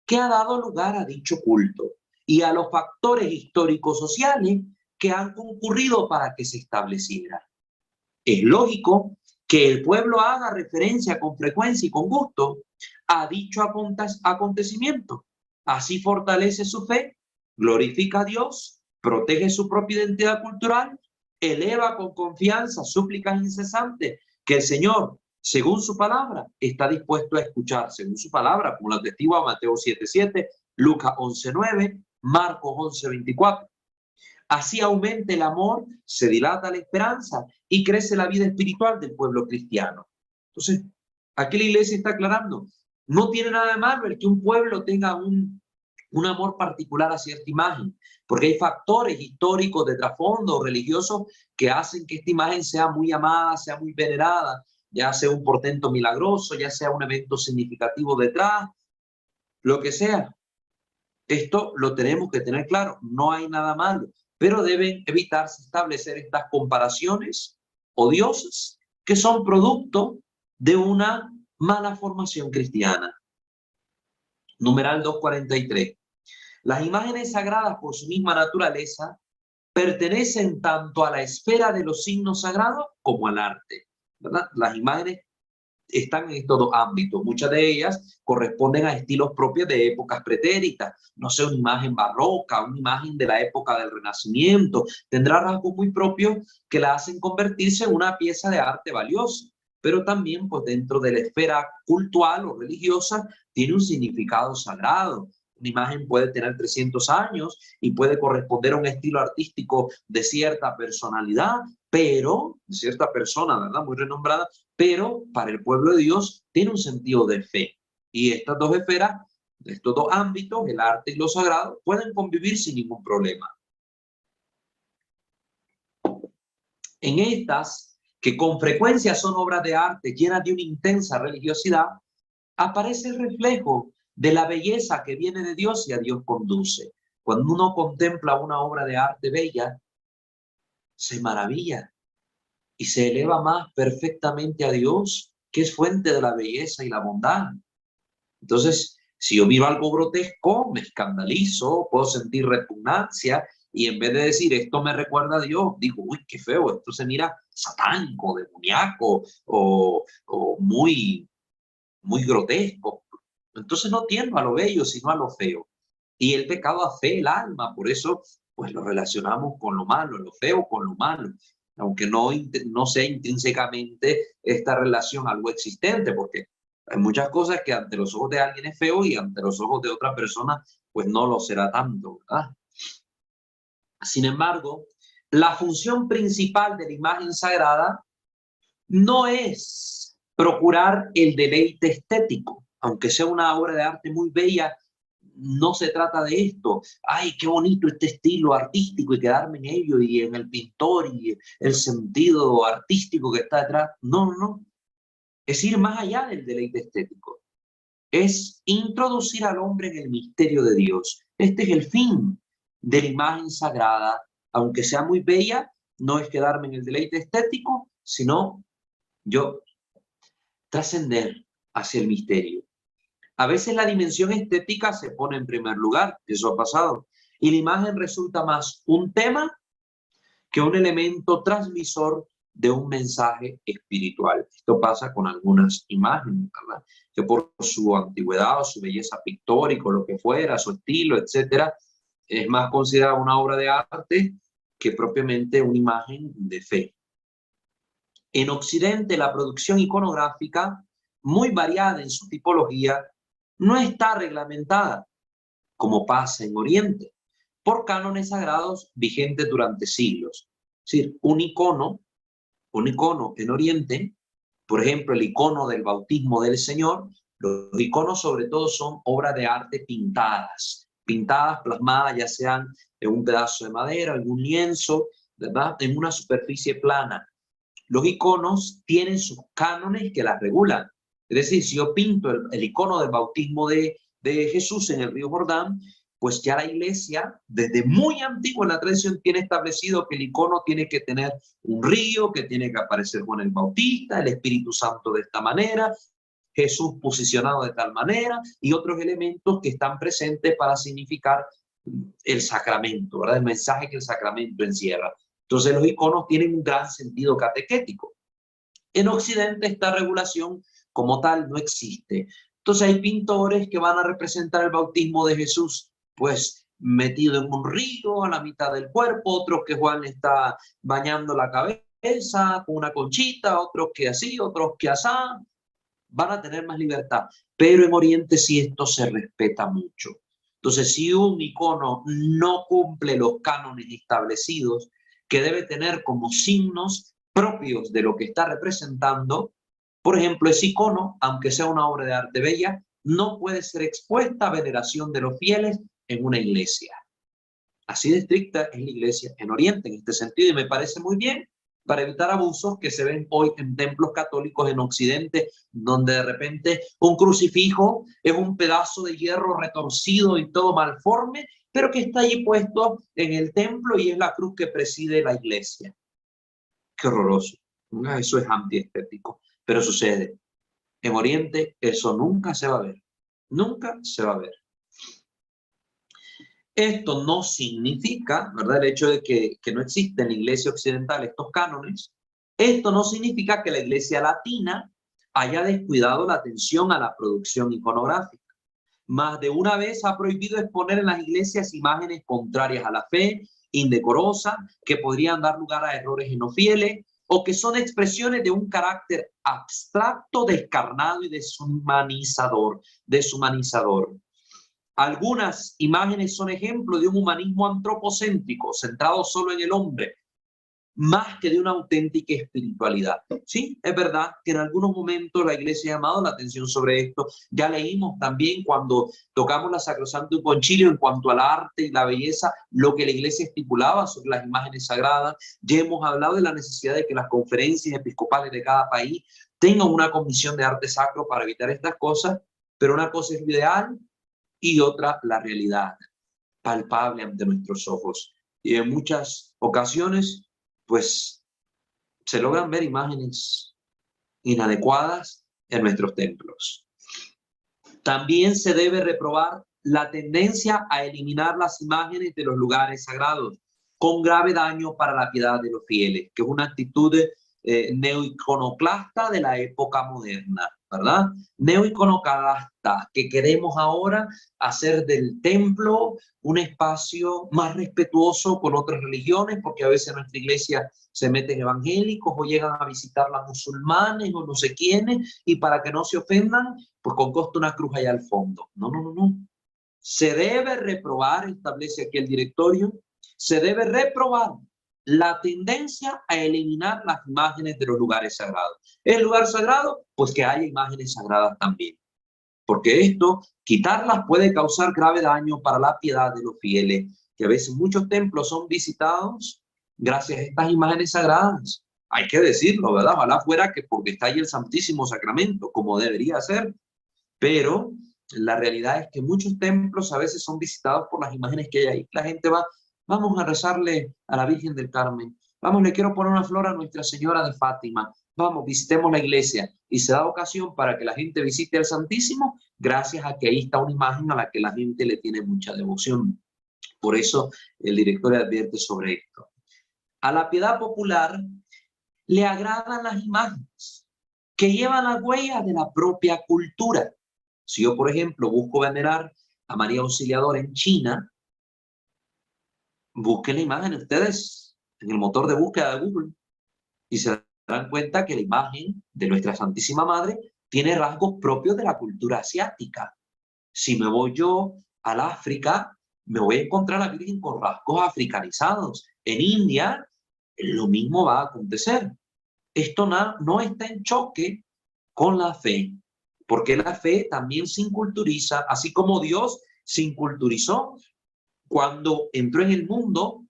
que ha dado lugar a dicho culto y a los factores históricos sociales que han concurrido para que se estableciera. Es lógico que el pueblo haga referencia con frecuencia y con gusto a dicho acontecimiento. Así fortalece su fe, glorifica a Dios, protege su propia identidad cultural, eleva con confianza súplicas incesantes que el Señor, según su palabra, está dispuesto a escuchar, según su palabra, como lo atestigua Mateo 7:7, Lucas 11:9, Marcos 11:24. Así aumenta el amor, se dilata la esperanza y crece la vida espiritual del pueblo cristiano. Entonces, aquí la iglesia está aclarando, no tiene nada de malo el que un pueblo tenga un amor particular a cierta imagen, porque hay factores históricos de trasfondo religiosos que hacen que esta imagen sea muy amada, sea muy venerada, ya sea un portento milagroso, ya sea un evento significativo detrás, lo que sea. Esto lo tenemos que tener claro, no hay nada malo, pero deben evitarse establecer estas comparaciones odiosas que son producto de una mala formación cristiana. Numeral 243. Las imágenes sagradas por su misma naturaleza pertenecen tanto a la esfera de los signos sagrados como al arte, ¿verdad? Las imágenes están en estos dos ámbitos. Muchas de ellas corresponden a estilos propios de épocas pretéritas. No sé, una imagen barroca, una imagen de la época del Renacimiento. Tendrá rasgos muy propios que la hacen convertirse en una pieza de arte valiosa. Pero también, pues dentro de la esfera cultural o religiosa, tiene un significado sagrado. Una imagen puede tener 300 años y puede corresponder a un estilo artístico de cierta personalidad, pero, de cierta persona, ¿verdad? Muy renombrada, pero para el pueblo de Dios tiene un sentido de fe. Y estas dos esferas, estos dos ámbitos, el arte y lo sagrado, pueden convivir sin ningún problema. En estas, que con frecuencia son obras de arte llenas de una intensa religiosidad, aparece el reflejo de la belleza que viene de Dios y a Dios conduce. Cuando uno contempla una obra de arte bella, se maravilla y se eleva más perfectamente a Dios, que es fuente de la belleza y la bondad. Entonces, si yo miro algo grotesco, me escandalizo, puedo sentir repugnancia, y en vez de decir esto me recuerda a Dios, digo, uy, qué feo, esto se mira satánico, demoníaco o muy grotesco. Entonces no tiendo a lo bello, sino a lo feo. Y el pecado afea el alma, por eso pues lo relacionamos con lo malo, lo feo con lo malo, aunque no sea intrínsecamente esta relación algo existente, porque hay muchas cosas que ante los ojos de alguien es feo y ante los ojos de otra persona pues no lo será tanto, ¿verdad? Sin embargo, la función principal de la imagen sagrada no es Procurar el deleite estético, aunque sea una obra de arte muy bella, no se trata de esto. Ay, qué bonito este estilo artístico y quedarme en ello y en el pintor y el sentido artístico que está detrás. No, no, no. Es ir más allá del deleite estético. Es introducir al hombre en el misterio de Dios. Este es el fin de la imagen sagrada. Aunque sea muy bella, no es quedarme en el deleite estético, sino yo trascender hacia el misterio. A veces la dimensión estética se pone en primer lugar, eso ha pasado, y la imagen resulta más un tema que un elemento transmisor de un mensaje espiritual. Esto pasa con algunas imágenes, ¿verdad? Que por su antigüedad o su belleza pictórica, o lo que fuera, su estilo, etcétera, es más considerada una obra de arte que propiamente una imagen de fe. En Occidente, la producción iconográfica, muy variada en su tipología, no está reglamentada, como pasa en Oriente, por cánones sagrados vigentes durante siglos. Es decir, un icono en Oriente, por ejemplo, el icono del bautismo del Señor, los iconos sobre todo son obras de arte pintadas, plasmadas, ya sean en un pedazo de madera, algún lienzo, ¿verdad? En una superficie plana. Los iconos tienen sus cánones que las regulan. Es decir, si yo pinto el icono del bautismo de Jesús en el río Jordán, pues ya la iglesia, desde muy antiguo en la tradición, tiene establecido que el icono tiene que tener un río, que tiene que aparecer Juan el Bautista, el Espíritu Santo de esta manera, Jesús posicionado de tal manera, y otros elementos que están presentes para significar el sacramento, ¿verdad? El mensaje que el sacramento encierra. Entonces los iconos tienen un gran sentido catequético. En Occidente esta regulación como tal no existe. Entonces hay pintores que van a representar el bautismo de Jesús, pues metido en un río a la mitad del cuerpo, otros que Juan está bañando la cabeza con una conchita, otros que así, otros que asá. Van a tener más libertad. Pero en Oriente sí esto se respeta mucho. Entonces, si un icono no cumple los cánones establecidos, que debe tener como signos propios de lo que está representando, por ejemplo, ese icono, aunque sea una obra de arte bella, no puede ser expuesta a veneración de los fieles en una iglesia. Así de estricta es la iglesia en Oriente en este sentido, y me parece muy bien, para evitar abusos que se ven hoy en templos católicos en Occidente, donde de repente un crucifijo es un pedazo de hierro retorcido y todo malforme, pero que está allí puesto en el templo y es la cruz que preside la iglesia. Qué horroroso. Eso es antiestético, pero sucede. En Oriente eso nunca se va a ver. Nunca se va a ver. Esto no significa, ¿verdad? El hecho de que no existe en la iglesia occidental estos cánones, esto no significa que la iglesia latina haya descuidado la atención a la producción iconográfica. Más de una vez ha prohibido exponer en las iglesias imágenes contrarias a la fe, indecorosas, que podrían dar lugar a errores en los fieles, o que son expresiones de un carácter abstracto, descarnado y deshumanizador. Algunas imágenes son ejemplos de un humanismo antropocéntrico, centrado solo en el hombre, más que de una auténtica espiritualidad. Sí, es verdad que en algunos momentos la iglesia ha llamado la atención sobre esto. Ya leímos también cuando tocamos la Sacrosantum Concilio en cuanto al arte y la belleza, lo que la iglesia estipulaba sobre las imágenes sagradas. Ya hemos hablado de la necesidad de que las conferencias episcopales de cada país tengan una comisión de arte sacro para evitar estas cosas, pero una cosa es lo ideal y otra la realidad palpable ante nuestros ojos. Y en muchas ocasiones pues se logran ver imágenes inadecuadas en nuestros templos. También se debe reprobar la tendencia a eliminar las imágenes de los lugares sagrados, con grave daño para la piedad de los fieles, que es una actitud neoiconoclasta de la época moderna, ¿verdad? Neoiconoclasta, que queremos ahora hacer del templo un espacio más respetuoso con otras religiones, porque a veces en nuestra iglesia se meten evangélicos o llegan a visitar las musulmanes o no sé quiénes, y para que no se ofendan, pues con costo una cruz allá al fondo. No, no, no, no. Se debe reprobar, establece aquí el directorio, se debe reprobar la tendencia a eliminar las imágenes de los lugares sagrados. ¿Es lugar sagrado? Pues que haya imágenes sagradas también. Porque esto, quitarlas puede causar grave daño para la piedad de los fieles, que a veces muchos templos son visitados gracias a estas imágenes sagradas. Hay que decirlo, ¿verdad? Ojalá fuera que porque está ahí el Santísimo Sacramento, como debería ser. Pero la realidad es que muchos templos a veces son visitados por las imágenes que hay ahí. La gente va, vamos a rezarle a la Virgen del Carmen. Vamos, le quiero poner una flor a Nuestra Señora de Fátima. Vamos, visitemos la iglesia. Y se da ocasión para que la gente visite al Santísimo gracias a que ahí está una imagen a la que la gente le tiene mucha devoción. Por eso el director advierte sobre esto. A la piedad popular le agradan las imágenes que llevan las huellas de la propia cultura. Si yo, por ejemplo, busco venerar a María Auxiliadora en China, busquen la imagen ustedes en el motor de búsqueda de Google y se darán cuenta que la imagen de nuestra Santísima Madre tiene rasgos propios de la cultura asiática. Si me voy yo al África, me voy a encontrar a la Virgen con rasgos africanizados. En India, lo mismo va a acontecer. Esto no está en choque con la fe, porque la fe también se inculturiza, así como Dios se inculturizó cuando entró en el mundo,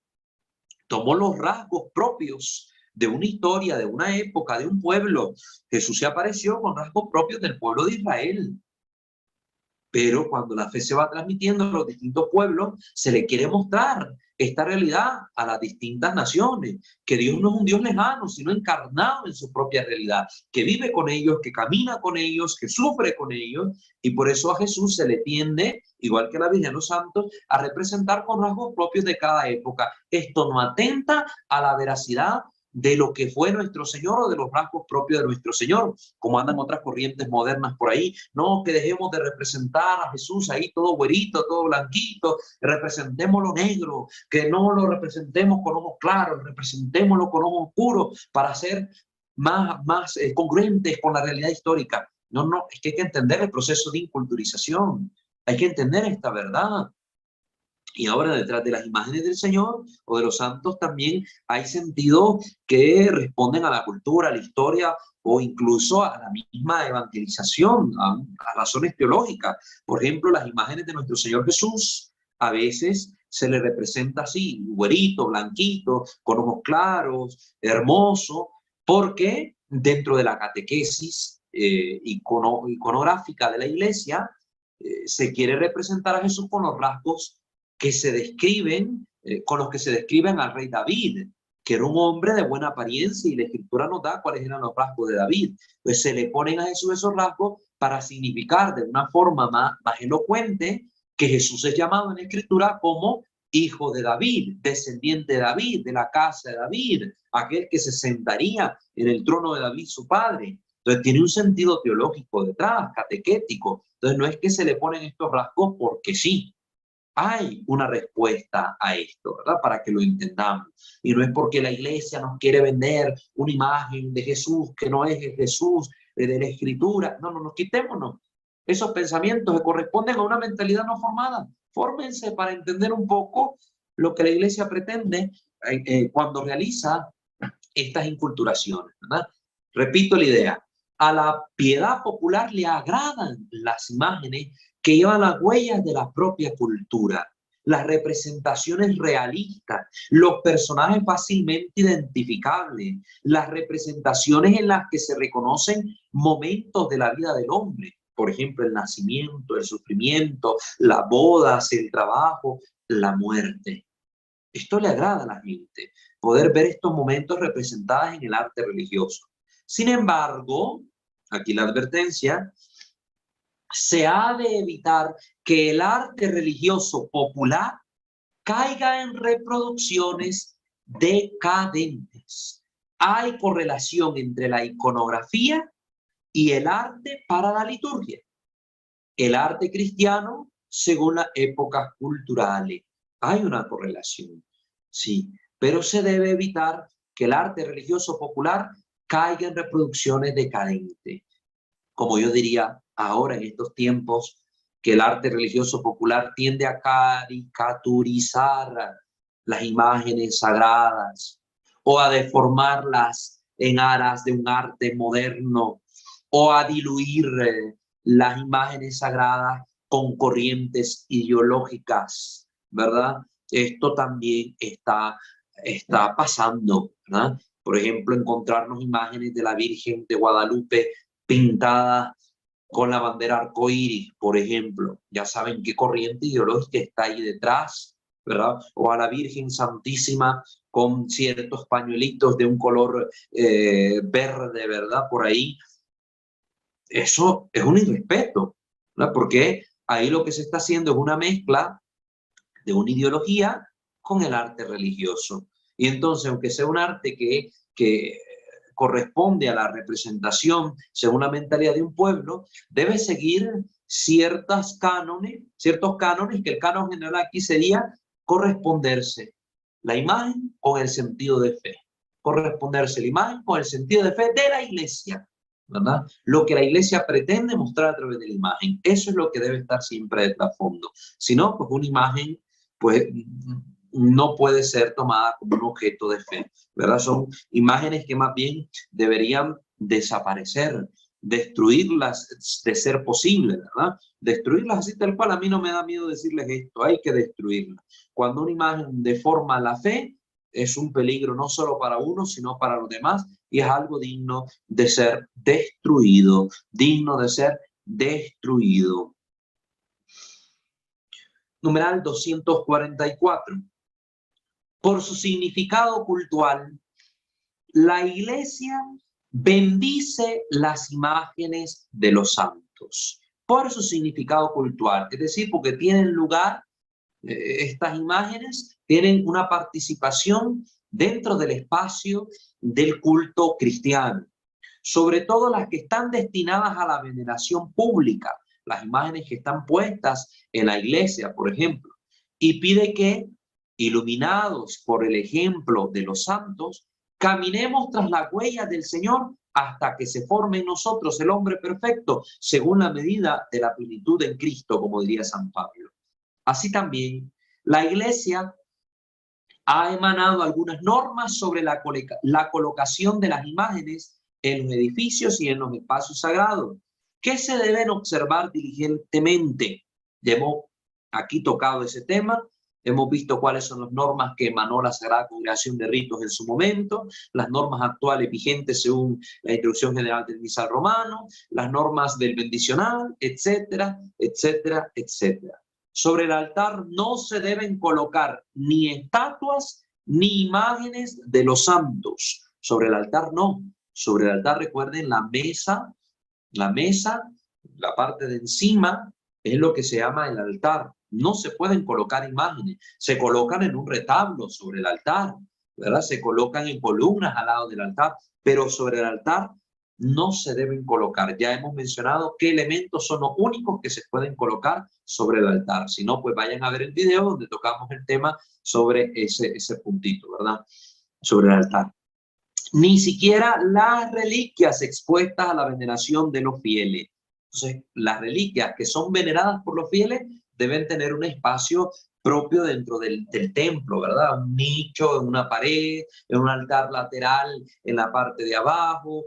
tomó los rasgos propios de una historia, de una época, de un pueblo. Jesús se apareció con rasgos propios del pueblo de Israel. Pero cuando la fe se va transmitiendo a los distintos pueblos, se le quiere mostrar esta realidad a las distintas naciones, que Dios no es un Dios lejano, sino encarnado en su propia realidad, que vive con ellos, que camina con ellos, que sufre con ellos, y por eso a Jesús se le tiende, igual que a la Virgen de los Santos, a representar con rasgos propios de cada época. Esto no atenta a la veracidad de lo que fue nuestro Señor o de los rasgos propios de nuestro Señor, como andan otras corrientes modernas por ahí. No, que dejemos de representar a Jesús ahí todo güerito, todo blanquito, representemos lo negro, que no lo representemos con ojos claros, representémoslo con ojos oscuros para ser más congruentes con la realidad histórica. No, es que hay que entender el proceso de inculturización, hay que entender esta verdad. Y ahora detrás de las imágenes del Señor o de los santos también hay sentidos que responden a la cultura, a la historia o incluso a la misma evangelización, a razones teológicas. Por ejemplo, las imágenes de nuestro Señor Jesús a veces se le representa así, güerito, blanquito, con ojos claros, hermoso, porque dentro de la catequesis iconográfica de la iglesia se quiere representar a Jesús con los rasgos que se describen, con los que se describen al rey David, que era un hombre de buena apariencia, y la Escritura nos da cuáles eran los rasgos de David. Pues se le ponen a Jesús esos rasgos para significar de una forma más elocuente que Jesús es llamado en la Escritura como hijo de David, descendiente de David, de la casa de David, aquel que se sentaría en el trono de David, su padre. Entonces tiene un sentido teológico detrás, catequético. Entonces no es que se le ponen estos rasgos porque sí. Hay una respuesta a esto, ¿verdad? Para que lo entendamos. Y no es porque la iglesia nos quiere vender una imagen de Jesús que no es el Jesús de la Escritura. No, nos quitémonos. Esos pensamientos que corresponden a una mentalidad no formada. Fórmense para entender un poco lo que la iglesia pretende cuando realiza estas inculturaciones, ¿verdad? Repito la idea. A la piedad popular le agradan las imágenes que llevan las huellas de la propia cultura, las representaciones realistas, los personajes fácilmente identificables, las representaciones en las que se reconocen momentos de la vida del hombre, por ejemplo, el nacimiento, el sufrimiento, las bodas, el trabajo, la muerte. Esto le agrada a la gente, poder ver estos momentos representados en el arte religioso. Sin embargo, aquí la advertencia, se ha de evitar que el arte religioso popular caiga en reproducciones decadentes. Hay correlación entre la iconografía y el arte para la liturgia. El arte cristiano según las épocas culturales. Hay una correlación, sí, pero se debe evitar que el arte religioso popular caiga en reproducciones decadentes. Como yo diría ahora en estos tiempos, que el arte religioso popular tiende a caricaturizar las imágenes sagradas, o a deformarlas en aras de un arte moderno, o a diluir las imágenes sagradas con corrientes ideológicas, ¿verdad? Esto también está pasando, ¿verdad? Por ejemplo, encontrarnos imágenes de la Virgen de Guadalupe pintadas con la bandera arcoíris, por ejemplo. Ya saben qué corriente ideológica está ahí detrás, ¿verdad? O a la Virgen Santísima con ciertos pañuelitos de un color verde, ¿verdad? Por ahí. Eso es un irrespeto, ¿verdad? Porque ahí lo que se está haciendo es una mezcla de una ideología con el arte religioso. Y entonces, aunque sea un arte que corresponde a la representación según la mentalidad de un pueblo, debe seguir ciertos cánones, que el canon general aquí sería corresponderse la imagen con el sentido de fe, corresponderse la imagen con el sentido de fe de la iglesia, ¿verdad? Lo que la iglesia pretende mostrar a través de la imagen, eso es lo que debe estar siempre de trasfondo. Si no, pues una imagen pues no puede ser tomada como un objeto de fe, ¿verdad? Son imágenes que más bien deberían desaparecer, destruirlas de ser posible, ¿verdad? Destruirlas así tal cual. A mí no me da miedo decirles esto, hay que destruirlas. Cuando una imagen deforma la fe, es un peligro no solo para uno, sino para los demás, y es algo digno de ser destruido, digno de ser destruido. Numeral 244. Por su significado cultural, la Iglesia bendice las imágenes de los santos. Por su significado cultural, es decir, porque tienen lugar, estas imágenes tienen una participación dentro del espacio del culto cristiano, sobre todo las que están destinadas a la veneración pública, las imágenes que están puestas en la iglesia, por ejemplo, y pide que, iluminados por el ejemplo de los santos, caminemos tras las huellas del Señor hasta que se forme en nosotros el hombre perfecto, según la medida de la plenitud en Cristo, como diría San Pablo. Así también, la iglesia ha emanado algunas normas sobre la colocación de las imágenes en los edificios y en los espacios sagrados, que se deben observar diligentemente. Ya hemos aquí tocado ese tema, hemos visto cuáles son las normas que emanó la Sagrada Congregación de Ritos en su momento, las normas actuales vigentes según la Instrucción General del Misal Romano, las normas del bendicional, etcétera, etcétera, etcétera. Sobre el altar no se deben colocar ni estatuas ni imágenes de los santos. Sobre el altar no. Sobre el altar, recuerden, la mesa, la parte de encima, es lo que se llama el altar. No se pueden colocar imágenes. Se colocan en un retablo sobre el altar, ¿verdad? Se colocan en columnas al lado del altar, pero sobre el altar no se deben colocar. Ya hemos mencionado qué elementos son los únicos que se pueden colocar sobre el altar. Si no, pues vayan a ver el video donde tocamos el tema sobre ese puntito, ¿verdad? Sobre el altar. Ni siquiera las reliquias expuestas a la veneración de los fieles. Entonces, las reliquias que son veneradas por los fieles deben tener un espacio propio dentro del templo, ¿verdad? Un nicho, en una pared, en un altar lateral, en la parte de abajo,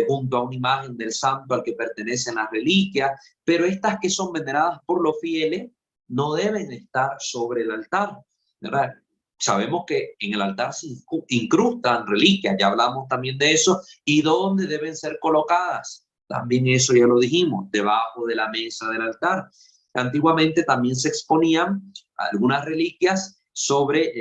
junto a una imagen del santo al que pertenecen las reliquias, pero estas que son veneradas por los fieles no deben estar sobre el altar, ¿verdad? Sabemos que en el altar se incrustan reliquias, ya hablamos también de eso, y dónde deben ser colocadas. También eso ya lo dijimos, debajo de la mesa del altar. Antiguamente también se exponían algunas reliquias sobre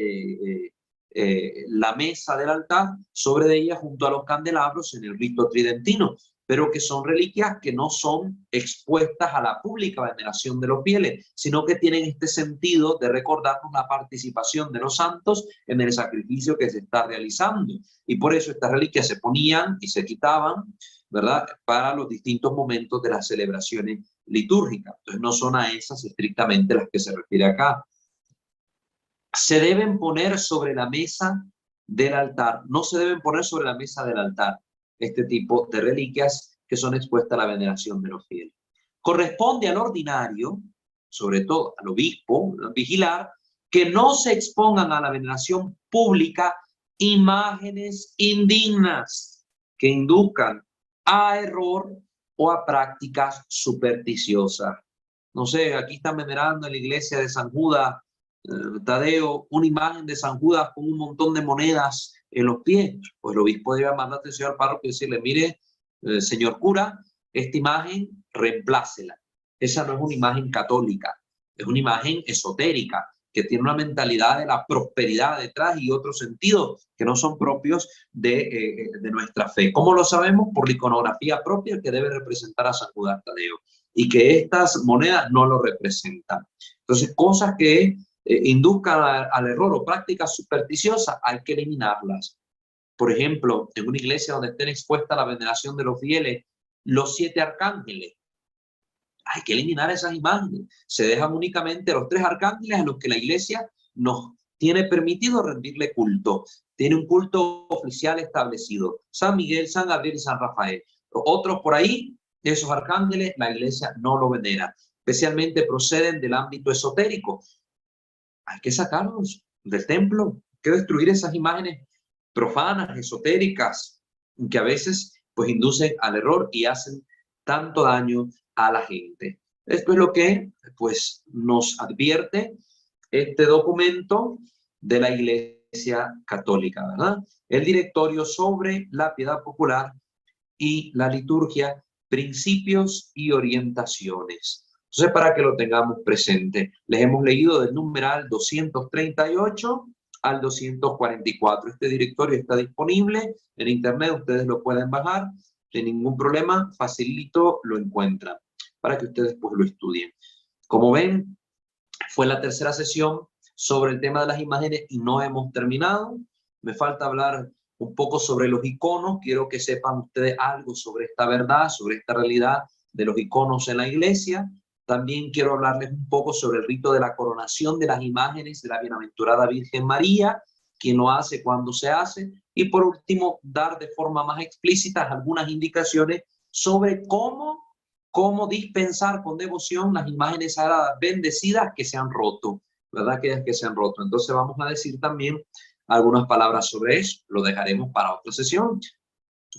la mesa del altar, sobre ella junto a los candelabros en el rito tridentino, pero que son reliquias que no son expuestas a la pública veneración de los fieles, sino que tienen este sentido de recordarnos la participación de los santos en el sacrificio que se está realizando. Y por eso estas reliquias se ponían y se quitaban, ¿verdad?, para los distintos momentos de las celebraciones litúrgicas. Entonces no son a esas estrictamente las que se refiere acá. Se deben poner sobre la mesa del altar, no se deben poner sobre la mesa del altar este tipo de reliquias que son expuestas a la veneración de los fieles. Corresponde al ordinario, sobre todo al obispo, vigilar que no se expongan a la veneración pública imágenes indignas que induzcan a error o a prácticas supersticiosas. No sé, aquí están venerando en la iglesia de San Judas Tadeo una imagen de San Judas con un montón de monedas en los pies. Pues el obispo debe mandar atención al párroco y decirle, mire, señor cura, esta imagen reemplácela. Esa no es una imagen católica, es una imagen esotérica que tiene una mentalidad de la prosperidad detrás y otros sentidos que no son propios de nuestra fe. ¿Cómo lo sabemos? Por la iconografía propia que debe representar a San Judas Tadeo y que estas monedas no lo representan. Entonces, cosas que induzcan al error o prácticas supersticiosas hay que eliminarlas. Por ejemplo, en una iglesia donde estén expuesta la veneración de los fieles, los 7 arcángeles, hay que eliminar esas imágenes. Se dejan únicamente los 3 arcángeles a los que la iglesia nos tiene permitido rendirle culto. Tiene un culto oficial establecido. San Miguel, San Gabriel y San Rafael. Otros por ahí, esos arcángeles, la iglesia no lo venera. Especialmente proceden del ámbito esotérico. Hay que sacarlos del templo. Hay que destruir esas imágenes profanas, esotéricas, que a veces pues inducen al error y hacen tanto daño a la gente. Esto es lo que pues nos advierte este documento de la Iglesia Católica, ¿verdad? El Directorio sobre la Piedad Popular y la Liturgia, Principios y Orientaciones. Entonces, para que lo tengamos presente, les hemos leído del numeral 238 al 244. Este directorio está disponible en internet, ustedes lo pueden bajar sin ningún problema, facilito lo encuentran para que ustedes pues lo estudien. Como ven, fue la tercera sesión sobre el tema de las imágenes y no hemos terminado. Me falta hablar un poco sobre los iconos. Quiero que sepan ustedes algo sobre esta verdad, sobre esta realidad de los iconos en la iglesia. También quiero hablarles un poco sobre el rito de la coronación de las imágenes de la bienaventurada Virgen María, quién lo hace, cuándo se hace. Y por último, dar de forma más explícita algunas indicaciones sobre cómo dispensar con devoción las imágenes sagradas bendecidas que se han roto, ¿verdad? Aquellas que se han roto. Entonces vamos a decir también algunas palabras sobre eso. Lo dejaremos para otra sesión.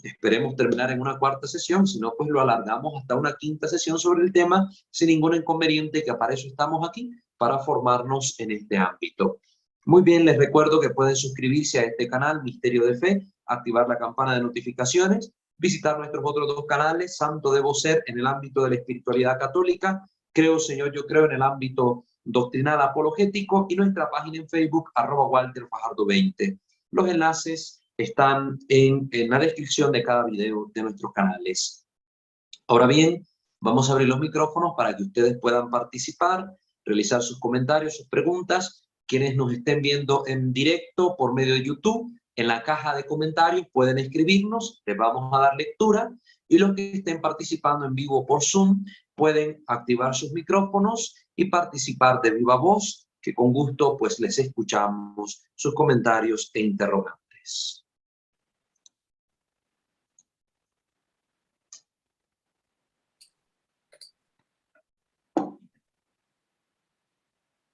Esperemos terminar en una cuarta sesión, si no, pues lo alargamos hasta una quinta sesión sobre el tema, sin ningún inconveniente, que para eso estamos aquí, para formarnos en este ámbito. Muy bien, les recuerdo que pueden suscribirse a este canal, Misterio de Fe, activar la campana de notificaciones, visitar nuestros otros 2 canales, Santo Debo Ser en el ámbito de la espiritualidad católica, Creo Señor, yo creo en el ámbito doctrinal apologético y nuestra página en Facebook, @WalterFajardo20. Los enlaces están en la descripción de cada video de nuestros canales. Ahora bien, vamos a abrir los micrófonos para que ustedes puedan participar, realizar sus comentarios, sus preguntas. Quienes nos estén viendo en directo por medio de YouTube, en la caja de comentarios pueden escribirnos, les vamos a dar lectura, y los que estén participando en vivo por Zoom pueden activar sus micrófonos y participar de viva voz, que con gusto pues les escuchamos sus comentarios e interrogantes.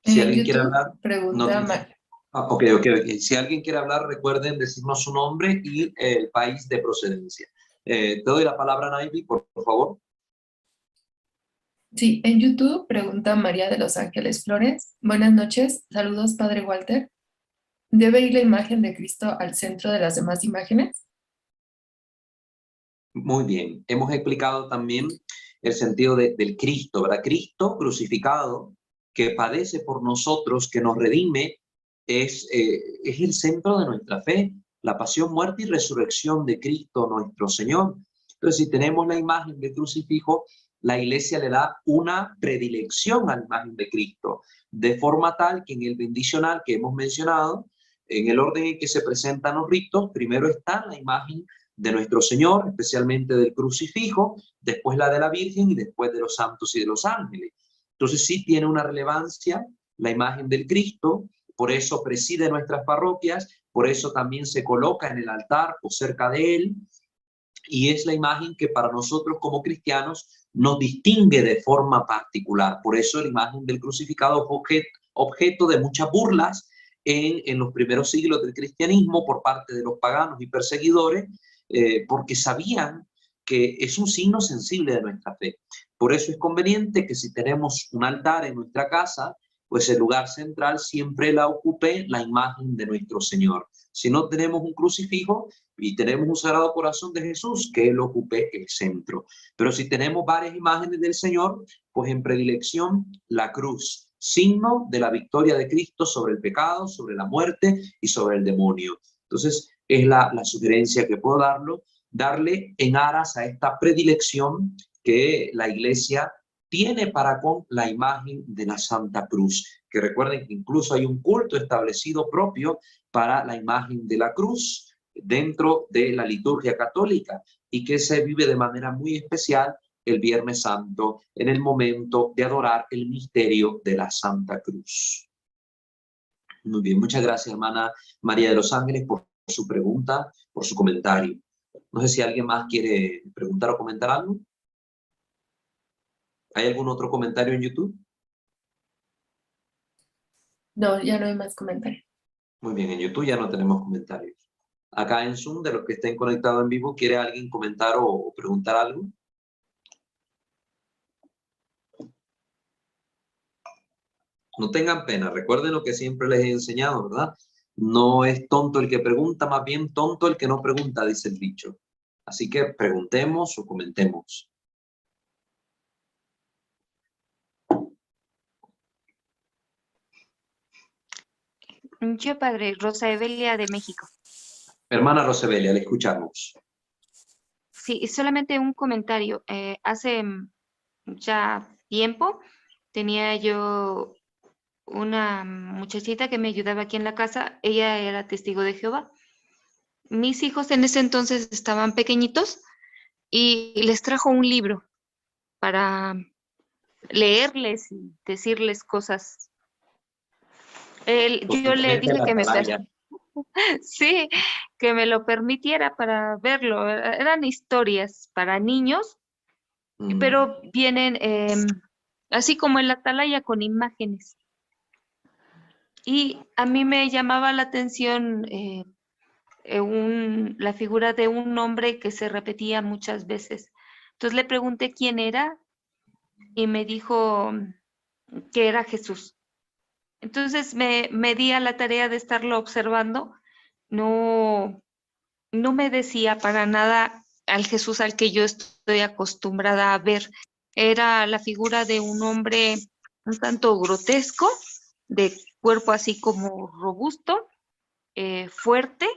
Si alguien quiere hablar, ok. Si alguien quiere hablar, recuerden decirnos su nombre y el país de procedencia. Te doy la palabra, Naivi, por favor. Sí, en YouTube pregunta María de los Ángeles Flores. Buenas noches, saludos Padre Walter. ¿Debe ir la imagen de Cristo al centro de las demás imágenes? Muy bien, hemos explicado también el sentido del Cristo, ¿verdad? Cristo crucificado, que padece por nosotros, que nos redime, es el centro de nuestra fe, la pasión, muerte y resurrección de Cristo nuestro Señor. Entonces, si tenemos la imagen de crucifijo, la iglesia le da una predilección a la imagen de Cristo, de forma tal que en el bendicional que hemos mencionado, en el orden en que se presentan los ritos, primero está la imagen de nuestro Señor, especialmente del crucifijo, después la de la Virgen y después de los santos y de los ángeles. Entonces sí tiene una relevancia la imagen del Cristo, por eso preside nuestras parroquias, por eso también se coloca en el altar o cerca de él, y es la imagen que para nosotros como cristianos nos distingue de forma particular. Por eso la imagen del crucificado es objeto de muchas burlas en los primeros siglos del cristianismo por parte de los paganos y perseguidores, porque sabían que es un signo sensible de nuestra fe. Por eso es conveniente que si tenemos un altar en nuestra casa, pues el lugar central siempre la ocupe la imagen de nuestro Señor. Si no tenemos un crucifijo y tenemos un Sagrado Corazón de Jesús, que Él ocupe el centro. Pero si tenemos varias imágenes del Señor, pues en predilección la cruz, signo de la victoria de Cristo sobre el pecado, sobre la muerte y sobre el demonio. Entonces, es la sugerencia que puedo darle en aras a esta predilección que la Iglesia tiene para con la imagen de la Santa Cruz. Que recuerden que incluso hay un culto establecido propio para la imagen de la cruz dentro de la liturgia católica y que se vive de manera muy especial el Viernes Santo en el momento de adorar el misterio de la Santa Cruz. Muy bien, muchas gracias, hermana María de los Ángeles, por su pregunta, por su comentario. No sé si alguien más quiere preguntar o comentar algo. ¿Hay algún otro comentario en YouTube? No, ya no hay más comentarios. Muy bien, en YouTube ya no tenemos comentarios. Acá en Zoom, de los que estén conectados en vivo, ¿quiere alguien comentar o preguntar algo? No tengan pena, recuerden lo que siempre les he enseñado, ¿verdad? No es tonto el que pregunta, más bien tonto el que no pregunta, dice el dicho. Así que preguntemos o comentemos. Yo, padre, Rosa Evelia de México. Hermana Rosebelia, le escuchamos. Sí, solamente un comentario. Hace ya tiempo tenía yo una muchachita que me ayudaba aquí en la casa. Ella era testigo de Jehová. Mis hijos en ese entonces estaban pequeñitos y les trajo un libro para leerles y decirles cosas. Yo le dije que me sí, que me lo permitiera para verlo. Eran historias para niños, pero vienen así como en la atalaya con imágenes. Y a mí me llamaba la atención la figura de un hombre que se repetía muchas veces. Entonces le pregunté quién era y me dijo que era Jesús. Entonces me di a la tarea de estarlo observando. No me decía para nada al Jesús al que yo estoy acostumbrada a ver. Era la figura de un hombre un tanto grotesco, de cuerpo así como robusto, fuerte,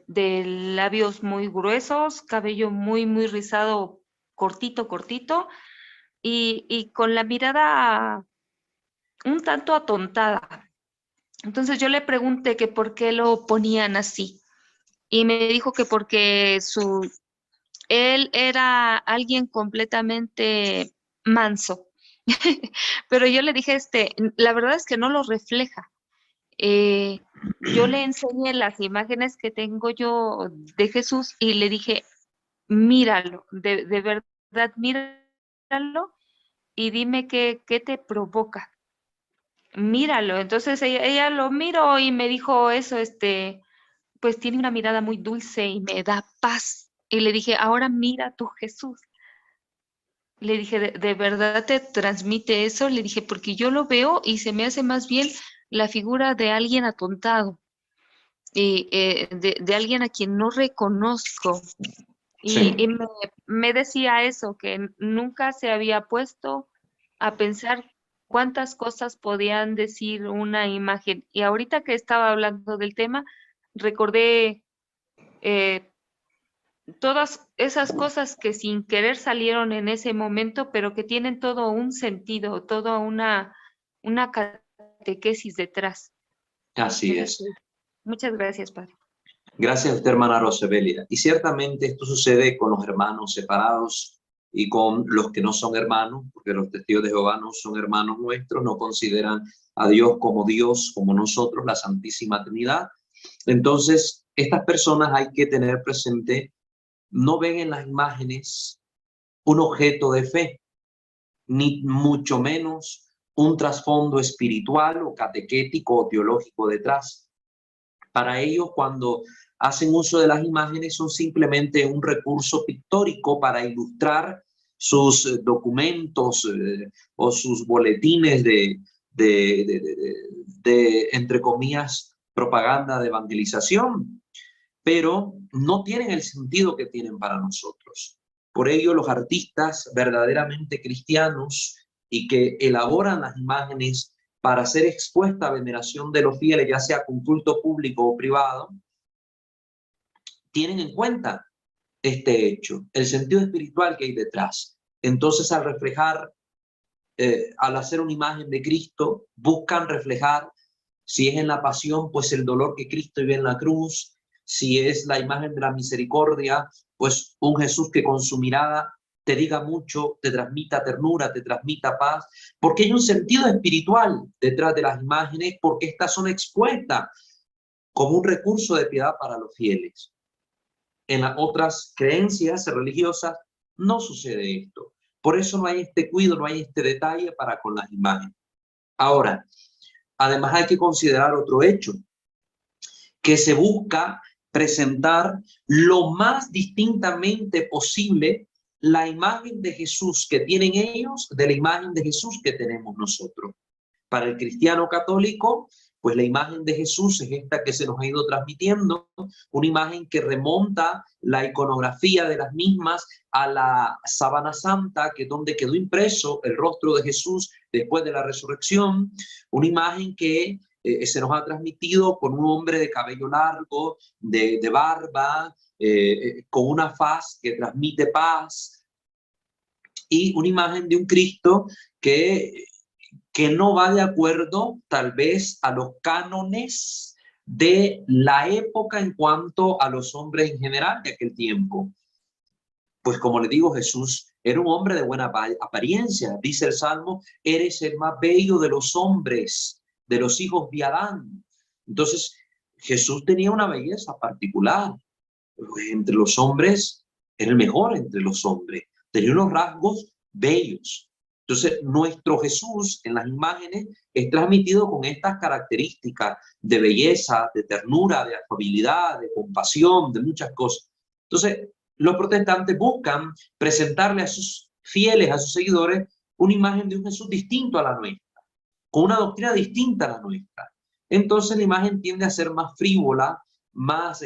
de labios muy gruesos, cabello muy, muy rizado, cortito, y con la mirada un tanto atontada. Entonces yo le pregunté que por qué lo ponían así y me dijo que porque él era alguien completamente manso. Pero yo le dije, la verdad es que no lo refleja. Yo le enseñé las imágenes que tengo yo de Jesús y le dije, míralo, de verdad, míralo y dime qué te provoca. Míralo. Entonces ella lo miró y me dijo eso, pues tiene una mirada muy dulce y me da paz. Y le dije, ahora mira tu Jesús. Le dije, ¿de verdad te transmite eso? Le dije, porque yo lo veo y se me hace más bien la figura de alguien atontado, y de alguien a quien no reconozco. Sí. Y me decía eso, que nunca se había puesto a pensar cuántas cosas podían decir una imagen. Y ahorita que estaba hablando del tema, recordé todas esas cosas que sin querer salieron en ese momento, pero que tienen todo un sentido, toda una catequesis detrás. Así es. Muchas gracias, padre. Gracias a usted, hermana Rosebelia. Y ciertamente esto sucede con los hermanos separados y con los que no son hermanos, porque los testigos de Jehová no son hermanos nuestros, no consideran a Dios, como nosotros, la Santísima Trinidad. Entonces, estas personas hay que tener presente, no ven en las imágenes un objeto de fe, ni mucho menos un trasfondo espiritual o catequético o teológico detrás. Para ellos, cuando hacen uso de las imágenes, son simplemente un recurso pictórico para ilustrar sus documentos o sus boletines entre comillas, propaganda de evangelización, pero no tienen el sentido que tienen para nosotros. Por ello, los artistas verdaderamente cristianos y que elaboran las imágenes para ser expuesta a veneración de los fieles, ya sea con culto público o privado, tienen en cuenta este hecho, el sentido espiritual que hay detrás. Entonces, al reflejar, al hacer una imagen de Cristo, buscan reflejar, si es en la pasión, pues el dolor que Cristo vive en la cruz. Si es la imagen de la misericordia, pues un Jesús que con su mirada te diga mucho, te transmita ternura, te transmita paz, porque hay un sentido espiritual detrás de las imágenes, porque estas son expuestas como un recurso de piedad para los fieles. En las otras creencias religiosas no sucede esto. Por eso no hay este cuidado, no hay este detalle para con las imágenes. Ahora, además hay que considerar otro hecho, que se busca presentar lo más distintamente posible la imagen de Jesús que tienen ellos de la imagen de Jesús que tenemos nosotros. Para el cristiano católico, pues la imagen de Jesús es esta que se nos ha ido transmitiendo, una imagen que remonta la iconografía de las mismas a la sábana santa, que es donde quedó impreso el rostro de Jesús después de la resurrección, una imagen que se nos ha transmitido con un hombre de cabello largo, de barba, con una faz que transmite paz, y una imagen de un Cristo que no va de acuerdo tal vez a los cánones de la época en cuanto a los hombres en general de aquel tiempo. Pues como le digo, Jesús era un hombre de buena apariencia. Dice el Salmo, eres el más bello de los hombres, de los hijos de Adán. Entonces, Jesús tenía una belleza particular. Entre los hombres, era el mejor entre los hombres. Tenía unos rasgos bellos. Entonces, nuestro Jesús en las imágenes es transmitido con estas características de belleza, de ternura, de afabilidad, de compasión, de muchas cosas. Entonces, los protestantes buscan presentarle a sus fieles, a sus seguidores, una imagen de un Jesús distinto a la nuestra, con una doctrina distinta a la nuestra. Entonces, la imagen tiende a ser más frívola, más,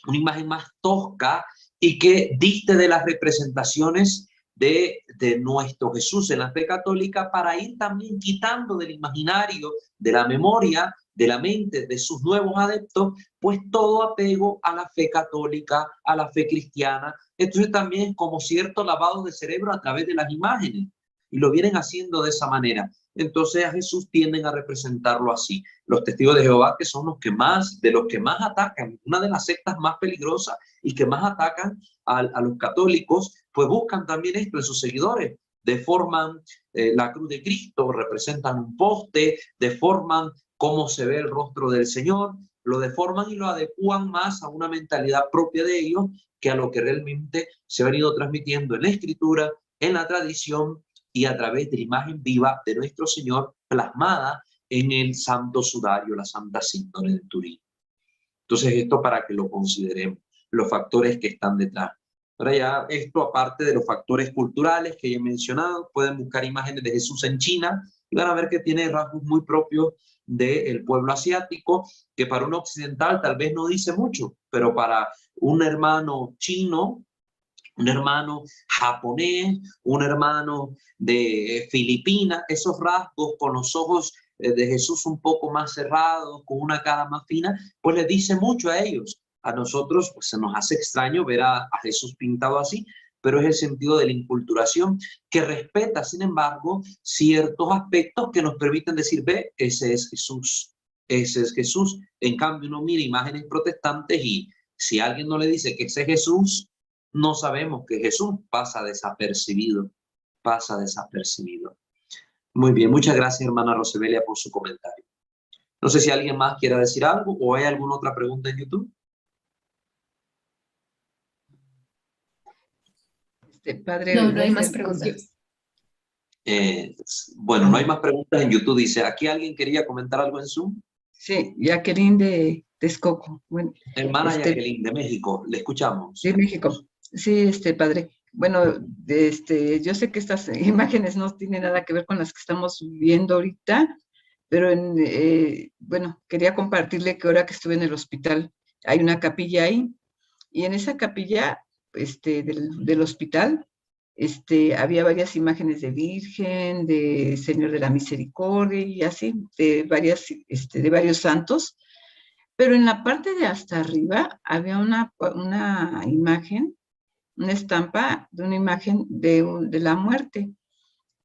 una imagen más tosca y que diste de las representaciones de nuestro Jesús en la fe católica, para ir también quitando del imaginario, de la memoria, de la mente de sus nuevos adeptos, pues todo apego a la fe católica, a la fe cristiana. Entonces también es como cierto lavado de cerebro a través de las imágenes, y lo vienen haciendo de esa manera. Entonces a Jesús tienden a representarlo así. Los testigos de Jehová, que son los que más atacan, una de las sectas más peligrosas y que más atacan a los católicos, pues buscan también esto en sus seguidores. Deforman la cruz de Cristo, representan un poste, deforman cómo se ve el rostro del Señor, lo deforman y lo adecúan más a una mentalidad propia de ellos que a lo que realmente se ha venido transmitiendo en la Escritura, en la tradición y a través de la imagen viva de nuestro Señor plasmada en el Santo Sudario, la Santa Síndone de Turín. Entonces esto para que lo consideremos, los factores que están detrás. Ahora ya esto, aparte de los factores culturales que ya he mencionado, pueden buscar imágenes de Jesús en China y van a ver que tiene rasgos muy propios del pueblo asiático, que para un occidental tal vez no dice mucho, pero para un hermano chino, un hermano japonés, un hermano de Filipinas, esos rasgos con los ojos de Jesús un poco más cerrados, con una cara más fina, pues les dice mucho a ellos. A nosotros pues, se nos hace extraño ver a Jesús pintado así, pero es el sentido de la inculturación que respeta, sin embargo, ciertos aspectos que nos permiten decir, ve, ese es Jesús, ese es Jesús. En cambio, uno mira imágenes protestantes y si alguien no le dice que ese es Jesús, no sabemos que Jesús pasa desapercibido, pasa desapercibido. Muy bien, muchas gracias, hermana Rosebelia, por su comentario. No sé si alguien más quiera decir algo o hay alguna otra pregunta en YouTube. Padre, no hay más preguntas. Bueno, no hay más preguntas en YouTube. Dice, ¿aquí alguien quería comentar algo en Zoom? Sí, Jacqueline de Texcoco. Bueno, Hermana Jacqueline, de México, le escuchamos. de México. Sí, padre. Bueno, yo sé que estas imágenes no tienen nada que ver con las que estamos viendo ahorita, pero bueno, quería compartirle que ahora que estuve en el hospital, hay una capilla ahí, y en esa capilla del hospital había varias imágenes de Virgen, de Señor de la Misericordia y así, de varios santos, pero en la parte de hasta arriba había una imagen, una estampa de una imagen de la muerte.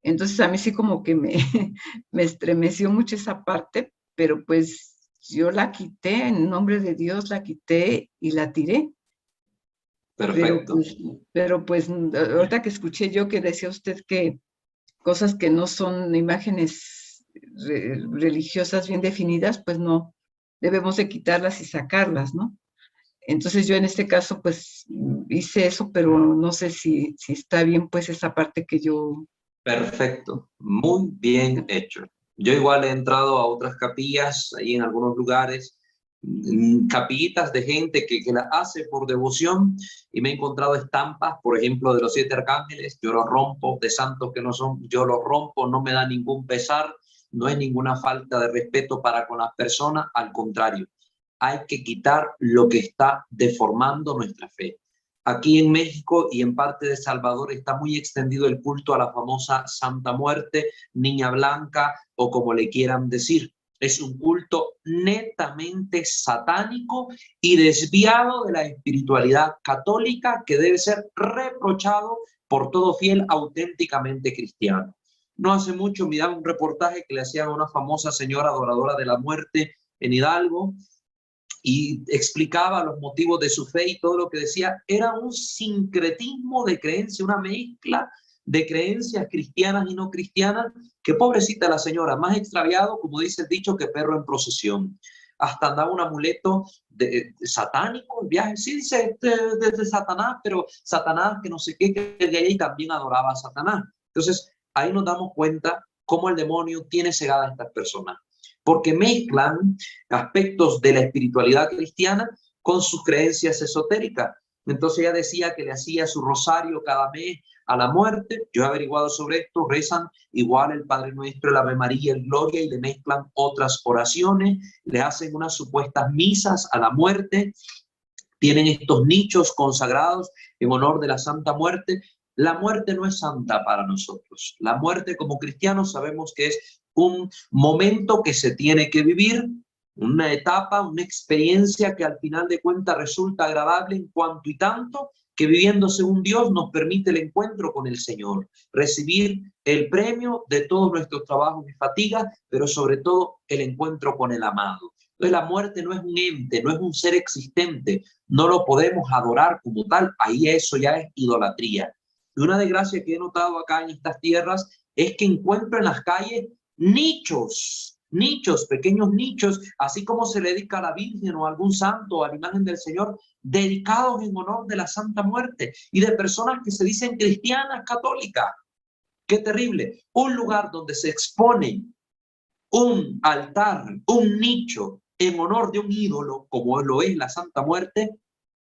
Entonces a mí sí como que me estremeció mucho esa parte, pero pues yo la quité, en nombre de Dios la quité y la tiré. Perfecto. Pero pues ahorita que escuché yo que decía usted que cosas que no son imágenes religiosas bien definidas, pues no, debemos de quitarlas y sacarlas, ¿no? Entonces yo en este caso pues hice eso, pero no sé si está bien pues esa parte que yo... Perfecto, muy bien hecho. Yo igual he entrado a otras capillas, ahí en algunos lugares, capillitas de gente que la hace por devoción, y me he encontrado estampas, por ejemplo, de los 7 arcángeles. Yo los rompo, de santos que no son, yo los rompo, no me da ningún pesar, no es ninguna falta de respeto para con las personas, al contrario, hay que quitar lo que está deformando nuestra fe. Aquí en México y en parte de Salvador está muy extendido el culto a la famosa Santa Muerte, Niña Blanca o como le quieran decir. Es un culto netamente satánico y desviado de la espiritualidad católica, que debe ser reprochado por todo fiel auténticamente cristiano. No hace mucho miraba un reportaje que le hacían a una famosa señora adoradora de la muerte en Hidalgo, y explicaba los motivos de su fe, y todo lo que decía era un sincretismo de creencia, una mezcla de creencias cristianas y no cristianas, que pobrecita la señora, más extraviado, como dice el dicho, que perro en procesión. Hasta andaba un amuleto satánico, el viaje, sí dice de Satanás, pero Satanás que no sé qué, que de ahí también adoraba a Satanás. Entonces ahí nos damos cuenta cómo el demonio tiene cegada a estas personas, porque mezclan aspectos de la espiritualidad cristiana con sus creencias esotéricas. Entonces ella decía que le hacía su rosario cada mes a la muerte. Yo he averiguado sobre esto, rezan igual el Padre Nuestro, el Ave María, el Gloria, y le mezclan otras oraciones, le hacen unas supuestas misas a la muerte, tienen estos nichos consagrados en honor de la Santa Muerte. La muerte no es santa para nosotros. La muerte, como cristianos, sabemos que es un momento que se tiene que vivir, una etapa, una experiencia que al final de cuentas resulta agradable en cuanto y tanto que, viviendo según Dios, nos permite el encuentro con el Señor, recibir el premio de todos nuestros trabajos y fatigas, pero sobre todo el encuentro con el amado. Entonces la muerte no es un ente, no es un ser existente, no lo podemos adorar como tal, ahí eso ya es idolatría. Y una desgracia que he notado acá en estas tierras es que encuentro en las calles nichos, pequeños nichos, así como se le dedica a la Virgen o a algún santo o a la imagen del Señor, dedicados en honor de la Santa Muerte, y de personas que se dicen cristianas, católicas. ¡Qué terrible! Un lugar donde se expone un altar, un nicho en honor de un ídolo, como lo es la Santa Muerte,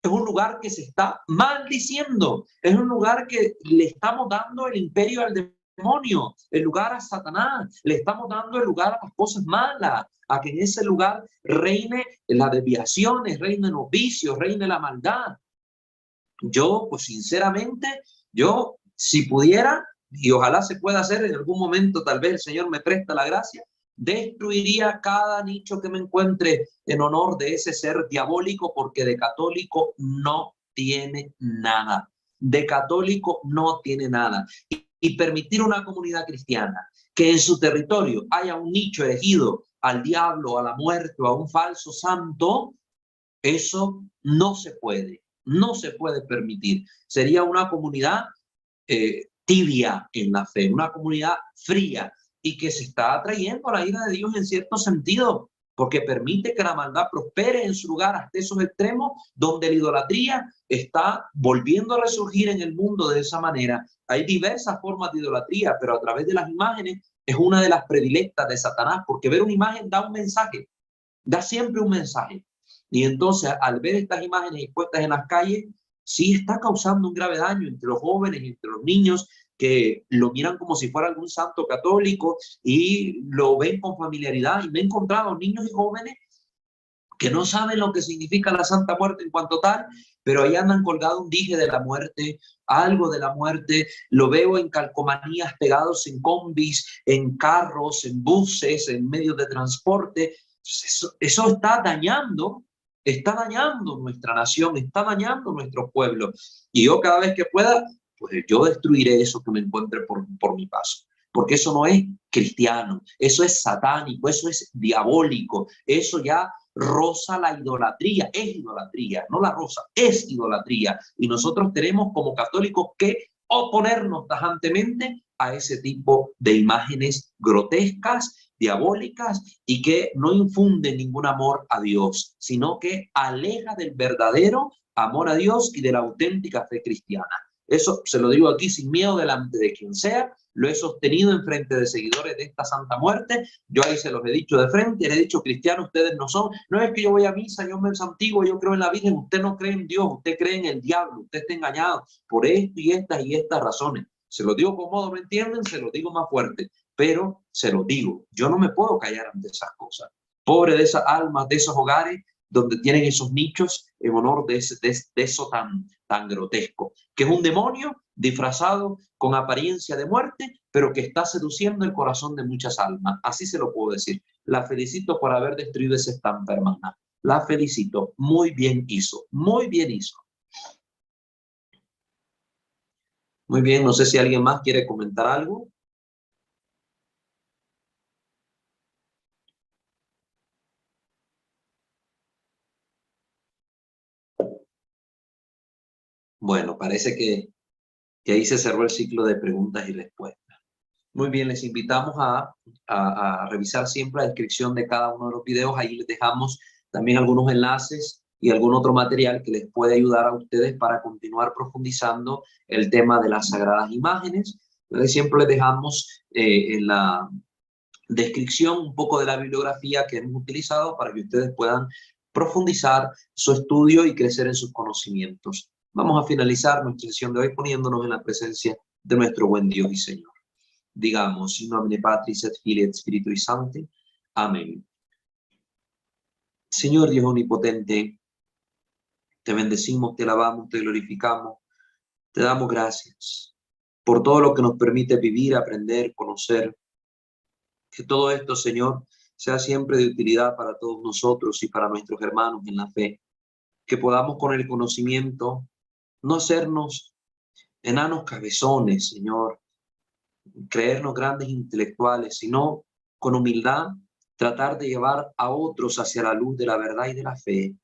es un lugar que se está maldiciendo, es un lugar que le estamos dando el imperio al demonio, el lugar a Satanás, le estamos dando el lugar a las cosas malas, a que en ese lugar reine las desviaciones, reinen los vicios, reine la maldad. Yo, pues sinceramente, yo, si pudiera, y ojalá se pueda hacer en algún momento, tal vez el Señor me presta la gracia, destruiría cada nicho que me encuentre en honor de ese ser diabólico, porque de católico no tiene nada. De católico no tiene nada. Y permitir una comunidad cristiana que en su territorio haya un nicho elegido al diablo, a la muerte o a un falso santo, eso no se puede, no se puede permitir. Sería una comunidad tibia en la fe, una comunidad fría, y que se está atrayendo a la ira de Dios en cierto sentido, porque permite que la maldad prospere en su lugar hasta esos extremos donde la idolatría está volviendo a resurgir en el mundo de esa manera. Hay diversas formas de idolatría, pero a través de las imágenes es una de las predilectas de Satanás, porque ver una imagen da un mensaje, da siempre un mensaje. Y entonces, al ver estas imágenes expuestas en las calles, sí está causando un grave daño entre los jóvenes, entre los niños, que lo miran como si fuera algún santo católico y lo ven con familiaridad. Y me he encontrado niños y jóvenes que no saben lo que significa la Santa Muerte en cuanto tal, pero ahí andan colgado un dije de la muerte, algo de la muerte. Lo veo en calcomanías pegados en combis, en carros, en buses, en medios de transporte. Eso está dañando nuestra nación, está dañando nuestro pueblo. Y yo cada vez que pueda, pues yo destruiré eso que me encuentre por mi paso. Porque eso no es cristiano, eso es satánico, eso es diabólico, eso ya roza la idolatría, es idolatría, no la roza, es idolatría. Y nosotros tenemos como católicos que oponernos tajantemente a ese tipo de imágenes grotescas, diabólicas y que no infunden ningún amor a Dios, sino que aleja del verdadero amor a Dios y de la auténtica fe cristiana. Eso se lo digo aquí sin miedo delante de quien sea. Lo he sostenido en frente de seguidores de esta Santa Muerte. Yo ahí se los he dicho de frente, les he dicho: cristianos ustedes no son. No es que yo voy a misa, yo me santiguo, yo creo en la Virgen. Usted no cree en Dios, usted cree en el diablo, usted está engañado por esto y estas razones. Se lo digo con modo, ¿me entienden? Se lo digo más fuerte, pero se lo digo. Yo no me puedo callar ante esas cosas. Pobre de esas almas, de esos hogares donde tienen esos nichos en honor de eso tan grotesco, que es un demonio disfrazado con apariencia de muerte, pero que está seduciendo el corazón de muchas almas. Así se lo puedo decir. La felicito por haber destruido esa estampa, hermana. La felicito. Muy bien hizo. Muy bien hizo. Muy bien. No sé si alguien más quiere comentar algo. Bueno, parece que ahí se cerró el ciclo de preguntas y respuestas. Muy bien, les invitamos a revisar siempre la descripción de cada uno de los videos. Ahí les dejamos también algunos enlaces y algún otro material que les puede ayudar a ustedes para continuar profundizando el tema de las sagradas imágenes. Entonces, siempre les dejamos en la descripción un poco de la bibliografía que hemos utilizado para que ustedes puedan profundizar su estudio y crecer en sus conocimientos. Vamos a finalizar nuestra sesión de hoy poniéndonos en la presencia de nuestro buen Dios y Señor. Digamos, in nomine Patris et Filii et Spiritui Sancti. Amén. Señor Dios omnipotente, te bendecimos, te alabamos, te glorificamos, te damos gracias por todo lo que nos permite vivir, aprender, conocer. Que todo esto, Señor, sea siempre de utilidad para todos nosotros y para nuestros hermanos en la fe. Que podamos con el conocimiento no hacernos enanos cabezones, Señor, creernos grandes intelectuales, sino con humildad tratar de llevar a otros hacia la luz de la verdad y de la fe.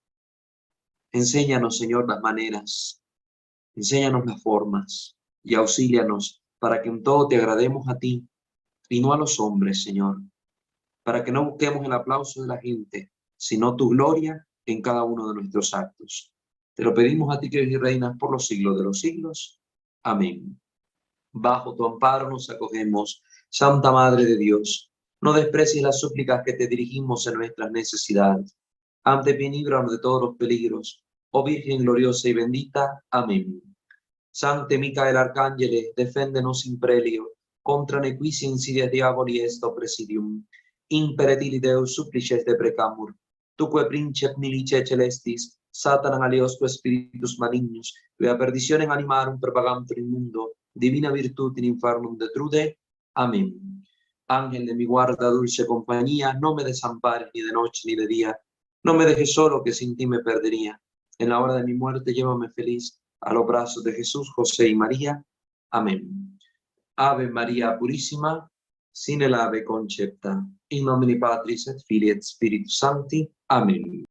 Enséñanos, Señor, las maneras, enséñanos las formas y auxílianos para que en todo te agrademos a ti y no a los hombres, Señor, para que no busquemos el aplauso de la gente, sino tu gloria en cada uno de nuestros actos. Te lo pedimos a ti, que eres y reinas por los siglos de los siglos. Amén. Bajo tu amparo nos acogemos, Santa Madre de Dios. No desprecies las súplicas que te dirigimos en nuestras necesidades. Antes bien, líbranos de todos los peligros, oh Virgen gloriosa y bendita. Amén. Sancte Micael Arcángel, deféndenos in prelio, contra nequitia insidia diaboli est oppressidium. Imperetili Deus supplices de precamur. Tuque princeps milice celestis, Satanas aliosque spiritus malignos, quia perditionem animarum propagantur in mundo, divina virtud in infernum detrude. Amén. Ángel de mi guarda, dulce compañía, no me desampares ni de noche ni de día. No me dejes solo, que sin ti me perdería. En la hora de mi muerte llévame feliz a los brazos de Jesús, José y María. Amén. Ave María Purísima, sin el ave concepta. In nomine Patris et Filii et Spiritus Sancti. Amén.